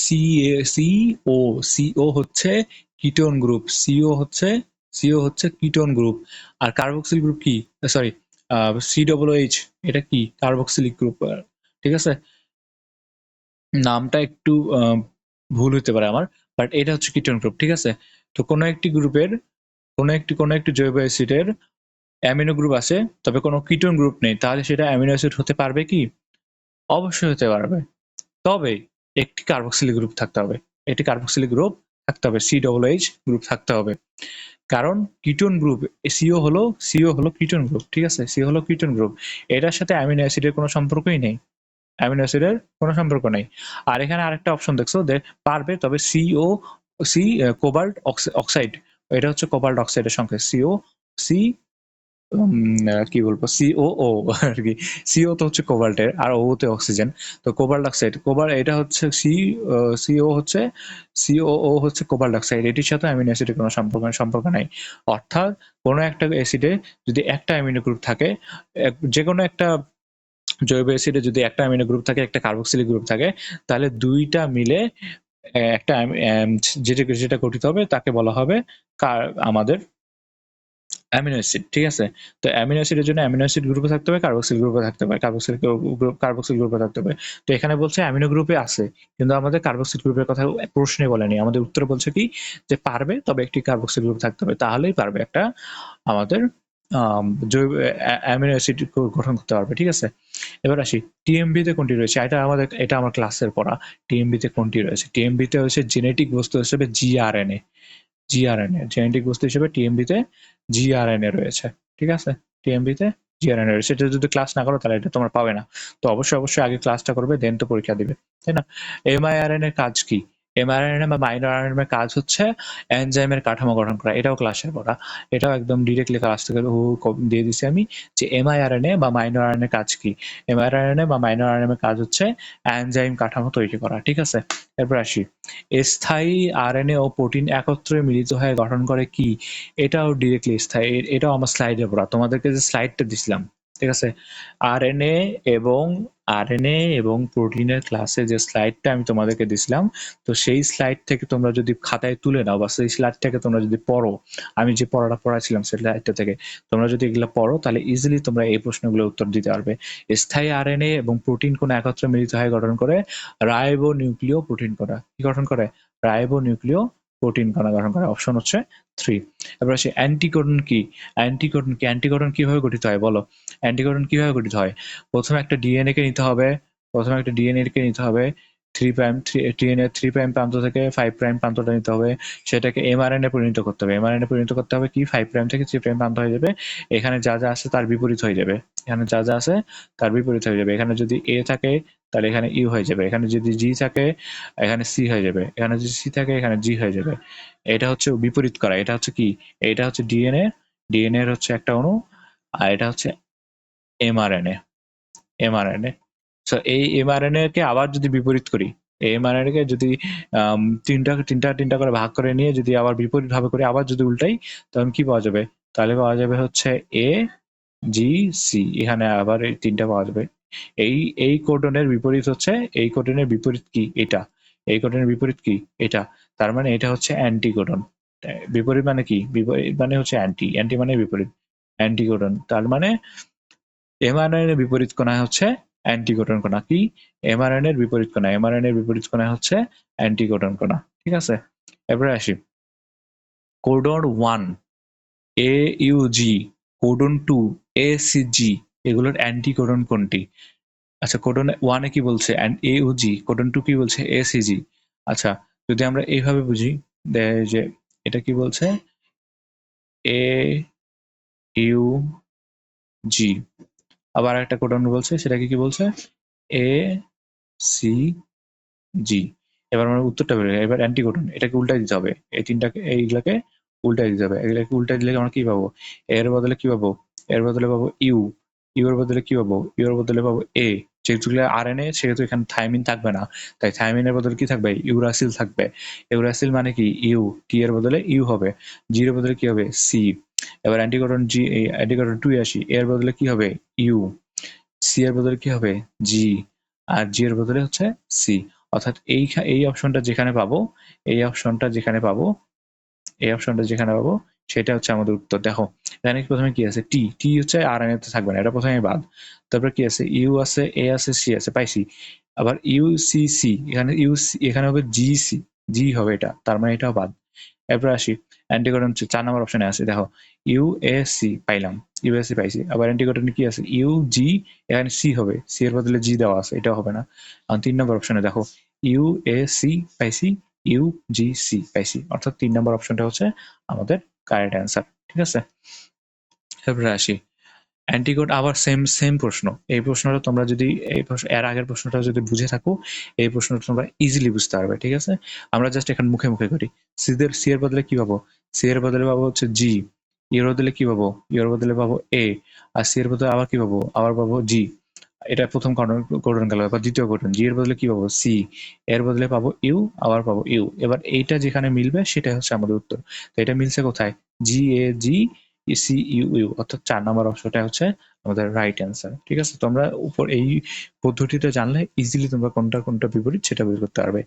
সিও হচ্ছে কিটোন গ্রুপ। সিও হচ্ছে কিটোন গ্রুপ। আর কার্বক্সিল গ্রুপ কি? সরি, COOH এটা কি? Carboxylic group. ঠিক আছে, নামটা একটু ভুল হতে পারে আমার, বাট এটা হচ্ছে কিটোন গ্রুপ। ঠিক আছে, তো কোনো একটি গ্রুপের কোনো একটি জৈব অ্যাসিডের অ্যামিনো গ্রুপ আছে তবে কোনো কিটোন গ্রুপ নেই, তাহলে সেটা অ্যামিনো অ্যাসিড হতে পারবে কি? অবশ্যই হতে পারবে, তবে একটি কার্বক্সিলিক গ্রুপ থাকতে হবে। COOH গ্রুপ থাকতে হবে। কারণ কিটোন গ্রুপ সিও হলো কিটোন গ্রুপ। ঠিক আছে, সিও হলো কিটোন গ্রুপ। এটার সাথে অ্যামিনো অ্যাসিডের কোনো সম্পর্কই নেই। আর এখানে আরেকটা অপশন দেখছো যে পারবে, তবে কোবাল্ট অক্সাইড, এটা হচ্ছে কোবাল্ট অক্সাইডের সংখ্যা। সি কি বলবো, COO আর কি। সিও তো হচ্ছে কোবাল্টের, আর ও তে অক্সিজেন। তো কোবাল্ট অক্সাইড, এটা হচ্ছে সিও হচ্ছে কোবাল্ট অক্সাইড। এটির সাথে অ্যামিনো অ্যাসিডের কোনো সম্পর্ক নাই। অর্থাৎ কোনো একটা অ্যাসিডে যদি একটা অ্যামিনো গ্রুপ থাকে, যে কোনো একটা জৈব অ্যাসিডে যদি একটা অ্যামিনো গ্রুপ থাকে, একটা কার্বক্সিলিক গ্রুপ থাকে, তাহলে দুইটা মিলে একটা যেটা গঠিত হবে তাকে বলা হবে আমাদের অ্যামিনো অ্যাসিড। ঠিক আছে, তো অ্যামিনো অ্যাসিডের জন্য অ্যামিনো অ্যাসিড গ্রুপে থাকতে হবে, কার্বক্সিল গ্রুপে থাকতে হবে, কার্বক্সিল গ্রুপে থাকতে হবে। তো এখানে বলছে অ্যামিনো গ্রুপে আছে, কিন্তু আমাদের কার্বক্সিল গ্রুপের কথা প্রশ্নে বলেনি। আমাদের উত্তরে বলছে কি যে পারবে, তবে একটি কার্বক্সিল গ্রুপ থাকতে হবে, তাহলেই পারবে একটা আমাদের জৈব অ্যামিনো অ্যাসিড গঠন করতে পারবে। ঠিক আছে, এবার আসি টিএমবি তে কোনটি রয়েছে। এটা আমার ক্লাসের পড়া। টিএমবি তে কোনটি রয়েছে? টিএমবি তে হচ্ছে জেনেটিক বস্তু হিসেবে জিআরএনএ জেনেটিক বস্তু হিসেবে টিএমবিতে জিআরএনএ রয়েছে। ঠিক আছে, টিএমবিতে জিআরএনএ রয়েছে। এটা যদি ক্লাস না করো তাহলে এটা তোমরা পাবে না। তো অবশ্যই আগে ক্লাসটা করবে, দেন তো পরীক্ষা দিবে, তাই না? এমআইআরএনএ এর কাজ কি? এমআইআরএনএ বা মাইনর আরএনএ এর কাজ হচ্ছে এনজাইমের কাঠামো গঠন করা। এটাও ক্লাসের পড়া। এটাও একদম ডিরেক্টলি ক্লাস থেকে দিয়ে দিছি আমি, যে এমআইআরএনএ বা মাইনর আরএনএ কাজ কি। এমআইআরএনএ বা মাইনর আরএনএ এর কাজ হচ্ছে এনজাইম কাঠামো তৈরি করা। ঠিক আছে, এরপর আসি স্থায়ী আরএনএ ও প্রোটিন একত্রে মিলিত হয়ে গঠন করে কি? এটাও ডিরেক্টলি স্থায়ী। এটাও আমার স্লাইডে পড়া, তোমাদেরকে যে স্লাইডটা দিছিলাম। ঠিক আছে, আরএনএ এবং প্রোটিনের ক্লাসে যে স্লাইডটা আমি তোমাদেরকে দিছিলাম, তো সেই স্লাইড থেকে তোমরা যদি খাতায় তুলে নাও বা সেই স্লাইডটাকে তোমরা যদি পড়ো, আমি যে পড়াটা পড়াছিলাম সেই স্লাইডটা থেকে তোমরা যদি এগুলো পড়ো, তাহলে ইজিলি তোমরা এই প্রশ্নগুলোর উত্তর দিতে পারবে। স্থায়ী আরএনএ এবং প্রোটিন কোন একত্রে মিলিত হয়ে গঠন করে রাইবোনিউক্লিয় প্রোটিন কণা। কি গঠন করে? রাইবোনিউক্লিয় প্রোটিন কণা গঠন করে। অপশন হচ্ছে 3। এবার আসি অ্যান্টিকোডন কি? অ্যান্টিকোডন কিভাবে গঠিত হয় বলো? অ্যান্টিকোডন কিভাবে গঠিত হয়? প্রথমে একটা ডিএনএ কে নিতে হবে। 3 প্রাইম প্রান্ত থেকে 5 প্রাইম প্রান্তটা নিতে হবে। সেটাকে এমআরএনএ পরিণত করতে হবে। এমআরএনএ পরিণত করতে হবে কি? 5 প্রাইম থেকে 3 প্রাইম প্রান্ত হয়ে যাবে। এখানে যা আছে তার বিপরীত হয়ে যাবে। এখানে যদি এ থাকে তাহলে এখানে ইউ হয়ে যাবে। এখানে যদি জি থাকে এখানে সি হয়ে যাবে। এখানে যদি সি থাকে এখানে জি হয়ে যাবে। এটা হচ্ছে বিপরীত করা। এটা হচ্ছে কি? এটা হচ্ছে ডিএনএ এর হচ্ছে একটা অণু, আর এটা হচ্ছে এমআরএনএ। সো এই এমআরএনএ কে আবার যদি বিপরীত করি, এমআরএনএ কে যদি তিনটা করে ভাগ করে নিয়ে যদি আবার বিপরীত ভাবে করি, আবার যদি উল্টাই, তখন কি পাওয়া যাবে? তাহলে পাওয়া যাবে হচ্ছে এ জি সি। এখানে আবার এই তিনটা পাওয়া যাবে। এই কোডনের বিপরীত হচ্ছে, এই কোডনের বিপরীত কি? এটা। এই কোডনের বিপরীত কি? এটা। তার মানে এটা হচ্ছে অ্যান্টিকোডন। বিপরীত মানে কি? বিপরীত মানে হচ্ছে অ্যান্টি। অ্যান্টি মানে বিপরীত। অ্যান্টিকোডন। তার মানে এমআরএনএ এর বিপরীত কণা হচ্ছে অ্যান্টিকোডন কণা। কি? এমআরএনএ এর বিপরীত কণা। এমআরএনএ এর বিপরীত কণা হচ্ছে অ্যান্টিকোডন কণা। ঠিক আছে? এরপরে আসি। কোডন 1 AUG, কোডন 2 ACG, এগুলোর অ্যান্টিকোডন কোনটি? আচ্ছা, কোডন 1 এ কি বলছে? AUG, কোডন 2 কি বলছে? ACG। আচ্ছা, যদি আমরা এইভাবে বুঝি যে এটা কি বলছে? AUG, আবার একটা কোডন বলছে, সেটাকে কি বলছে? ACG। এবার আমরা উত্তরটা বের এবার অ্যান্টিকোডন, এটাকে উল্টাই দিতে হবে। এই তিনটাকে এইগুলাকে উল্টাই দিতে হবে। এগুলাকে উল্টাই দিলে আমরা কি পাবো? এর বদলে কি পাবো? এর বদলে পাবো ইউ। ইউ এর বদলে কি পাবো? ইউ এর বদলে পাবো এ। যেহেতু আরএনএ সেহেতু এখানে থাইমিন থাকবে না, তাই থাইমিনের বদলে কি থাকবে? ইউরাসিল থাকবে। ইউরাসিল মানে কি? ইউ। টি এর বদলে ইউ হবে। জি এর বদলে কি হবে? সি। এবার অ্যান্টিকোডন জি, অ্যান্টিকোডন 2 এ আসি। এর বদলে কি হবে? ইউ। সি এর বদলে কি হবে? জি। আর জি এর বদলে হচ্ছে সি। অর্থাৎ এই অপশনটা যেখানে পাবো, এই অপশনটা যেখানে পাবো, এই অপশনটা যেখানে পাবো, সেটা হচ্ছে আমাদের উত্তর। দেখো এখানে প্রথমে কি আছে? টি। টি হচ্ছে আরএনএ তে থাকবে না, এটা প্রথমে বাদ। তারপর কি আছে? ইউ আছে, এ আছে, সি আছে, পাইছি। আবার ইউ সি সি, এখানে ইউ সি, এখানে হবে জি সি। জি হবে এটা, তার মানে এটাও বাদ। এরপর আসি অ্যান্টিকোডন 4 নম্বর অপশনে আছে। দেখো ইউএসসি পাইলাম, ইউএসসি পাইছি। আবার অ্যান্টিকোডন কি আছে? ইউজি, এখানে সি হবে, সি এর বদলে জি দেওয়া আছে, এটাও হবে না। আর 3 নম্বর অপশনে দেখো ইউএসসি পাইছি, ইউজিসি পাইছি, অর্থাৎ 3 নম্বর অপশনটা হচ্ছে আমাদের কারেক্ট অ্যান্সার। ঠিক আছে? এরপরে আসি অ্যান্টিকোড, আবার সেম সেম প্রশ্ন। এই প্রশ্নটা তোমরা যদি এর আগের প্রশ্নটা যদি বুঝে থাকো, এই প্রশ্নটা তোমরা ইজিলি বুঝতে পারবে। ঠিক আছে? আমরা জাস্ট এখানে মুখে মুখে করি। সি এর বদলে কি পাবো? সি এর বদলে পাবো হচ্ছে জি। ইউর বদলে কি পাবো? ইউর বদলে পাবো এ। আর সি এর বদলে আবার কি পাবো? আবার পাবো জি। এটা প্রথম কোডন গেল। এবার দ্বিতীয় কোডন, জি এর বদলে কি পাবো? সি। এর বদলে পাবো ইউ, আবার পাবো ইউ। এবার এইটা যেখানে মিলবে সেটাই হচ্ছে আমাদের উত্তর। তো এটা মিলছে কোথায়? জি এ জি, সি ইউ ইউ, অর্থাৎ 4 নম্বর অপশনটা হচ্ছে আমাদের রাইট অ্যান্সার। ঠিক আছে? তোমরা উপর এই পদ্ধতিটা জানলে ইজিলি তোমরা কোনটা কোনটা বিপরীত সেটা বের করতে পারবে।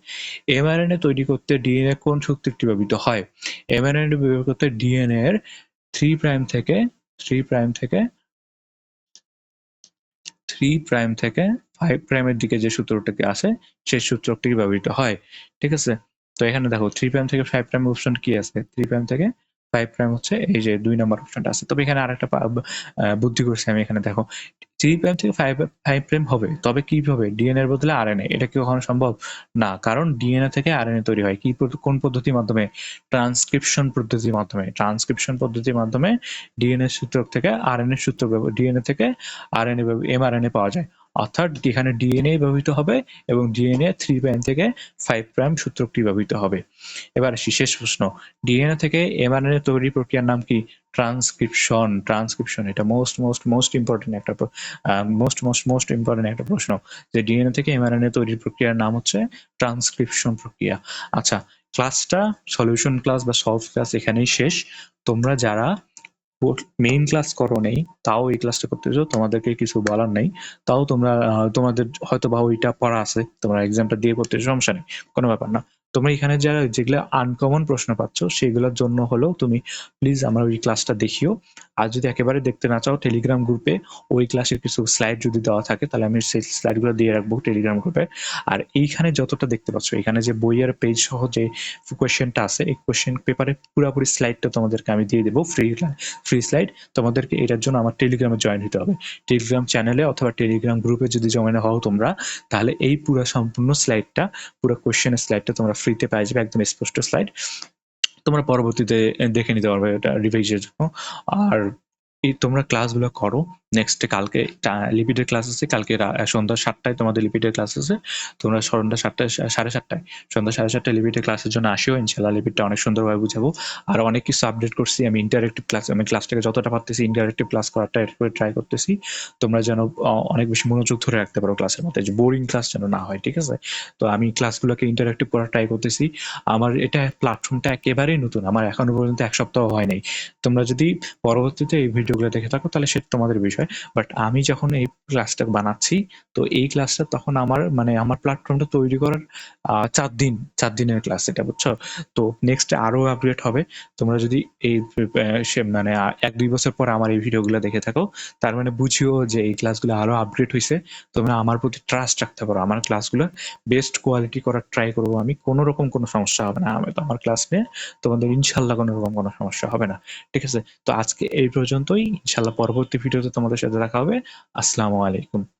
এমআরএনএ তৈরি করতে ডিএনএ কোন শক্তিটি ব্যবহৃত হয়? এমআরএনএ ব্যবহার করতে ডিএনএ এর 3 প্রাইম থেকে 3 প্রাইম থেকে 3 প্রাইম থেকে 5 প্রাইমের দিকে যে সূত্রটাকে আছে সেই সূত্রটি ব্যবহৃত হয়। ঠিক আছে? তো এখানে দেখো 3 প্রাইম থেকে 5 প্রাইম অপশন কি আছে? 3 প্রাইম থেকে 5 প্রাইম হচ্ছে এই যে 2 নম্বর অপশনটা আছে। তবে এখানে আরেকটা বুদ্ধি করছি আমি এখানে। দেখো 3 প্রাইম থেকে 5 প্রাইম হবে, তবে কি হবে? ডিএনএ এর বদলে আরএনএ। এটা কি কখনো সম্ভব? না, কারণ ডিএনএ থেকে আরএনএ তৈরি হয় কি কোন পদ্ধতির মাধ্যমে? ট্রান্সক্রিপশন পদ্ধতির মাধ্যমে। ট্রান্সক্রিপশন পদ্ধতির মাধ্যমে ডিএনএ সূত্র থেকে আরএনএ সূত্র, ডিএনএ থেকে আরএনএ এমআরএনএ পাওয়া যায়। অর্থাৎ এখানে ডিএনএ ব্যবহৃত হবে এবং ডিএনএ 3 প্রাইম থেকে 5 প্রাইম সূত্রটি ব্যবহৃত হবে। এবার আসি শেষ প্রশ্ন। ডিএনএ থেকে এমআরএনএ তৈরি প্রক্রিয়ার নাম কি? ট্রান্সক্রিপশন। ট্রান্সক্রিপশন, এটা মোস্ট মোস্ট মোস্ট ইম্পর্টেন্ট একটা মোস্ট ইম্পর্টেন্ট একটা প্রশ্ন, যে ডিএনএ থেকে এমআরএনএ তৈরির প্রক্রিয়ার নাম হচ্ছে ট্রান্সক্রিপশন প্রক্রিয়া। আচ্ছা, ক্লাসটা সলিউশন ক্লাস বা সলভ ক্লাস এখানেই শেষ। তোমরা যারা মেইন ক্লাস করো নেই, তাও এই ক্লাসটা করতেছো, তোমাদেরকে কিছু বলার নেই। তাও তোমরা তোমাদের হয়তো বা ওইটা পড়া আছে, তোমরা এক্সামটা দিয়ে করতে সমস্যা নেই, কোনো ব্যাপার না। তোমরা এখানে যারা যেগুলো আনকমন প্রশ্ন পাচ্ছ সেগুলোর জন্য হলেও তুমি প্লিজ আমার ওই ক্লাসটা দেখিও। আর যদি একেবারে দেখতে না চাও, টেলিগ্রাম গ্রুপে ওই ক্লাসের কিছু স্লাইড যদি দেওয়া থাকে তাহলে আমি সেই স্লাইডগুলো দিয়ে রাখবো টেলিগ্রাম গ্রুপে। আর এইখানে যতটা দেখতে পাচ্ছ, এখানে যে বইয়ের পেজ সহ যে কোয়েশ্চেনটা আছে, এই কোয়েশ্চেন পেপারে পুরোপুরি স্লাইডটা তোমাদেরকে আমি দিয়ে দেবো ফ্রি স্লাইড। তোমাদেরকে এটার জন্য আমার টেলিগ্রামে জয়েন হতে হবে। টেলিগ্রাম চ্যানেলে অথবা টেলিগ্রাম গ্রুপে যদি জয়েন হও তোমরা, তাহলে এই পুরো সম্পূর্ণ স্লাইডটা, পুরো কোয়েশ্চেনের স্লাইডটা তোমরা ফ্রিতে পেয়ে যাবে, একদম স্পষ্ট স্লাইড। তোমরা পরবর্তীতে দেখে নিতে পারবে এটা রিভাইজের জন্য। আর এই তোমরা ক্লাসগুলো করো। নেক্সট কালকে লিপিডের ক্লাস আছে, কালকে সন্ধ্যা 7টায় তোমাদের লিপিডের ক্লাস আছে। তোমরা সন্ধ্যা 7টায় 7:30টায় সন্ধ্যা 7:30টায় লিপিডের ক্লাসের জন্য আসিও। ইনশাল্লাহ লিপিডটা অনেক সুন্দরভাবে বুঝাবো। আর অনেক কিছু আপডেট করছি আমি। ইন্টারেক্টিভ ক্লাস, আমি ক্লাসটাকে যতটা পারতেছি ইন্টারেক্টিভ ক্লাস করাটা ট্রাই করতেছি। তোমরা যেন অনেক বেশি মনোযোগ ধরে রাখতে পারো ক্লাসের মধ্যে, যে বোরিং ক্লাস যেন না হয়। ঠিক আছে? তো আমি ক্লাসগুলোকে ইন্টারেক্টিভ করার ট্রাই করতেছি। আমার এটা প্ল্যাটফর্মটা একেবারেই নতুন, আমার এখনো পর্যন্ত 1 সপ্তাহ হয় নাই। তোমরা যদি পরবর্তীতে এই ভিডিওগুলো দেখে থাকো তাহলে সেটা তোমাদের বিষয়। বিষয়। বাট আমি যখন এই ক্লাসটা বানাচ্ছি, তো এই ক্লাসটা তখন আমার প্ল্যাটফর্মটা তৈরি করার ৪ দিনের ক্লাস এটা, বুঝছো? তো নেক্সট আরো আপগ্রেড হবে। তোমরা যদি এই ১-২ বছর পর আমার এই ভিডিওগুলো দেখে থাকো, তার মানে বুঝিও যে এই ক্লাসগুলো আরো আপগ্রেড হইছে। তোমরা আমার প্রতি ট্রাস্ট রাখতে পারো। আমার ক্লাসগুলো বেস্ট কোয়ালিটি করার ট্রাই করব আমি। কোনো রকম কোনো সমস্যা হবে না। আমার ক্লাস নিয়ে তোমাদের ইনশাআল্লাহ কোনো রকম কোনো সমস্যা হবে না। ঠিক আছে? তো আজকে এই পর্যন্তই। ইনশাআল্লাহ পরবর্তী ভিডিওতে তোমাদের সাথে দেখা হবে। আসসালামু আলাইকুম।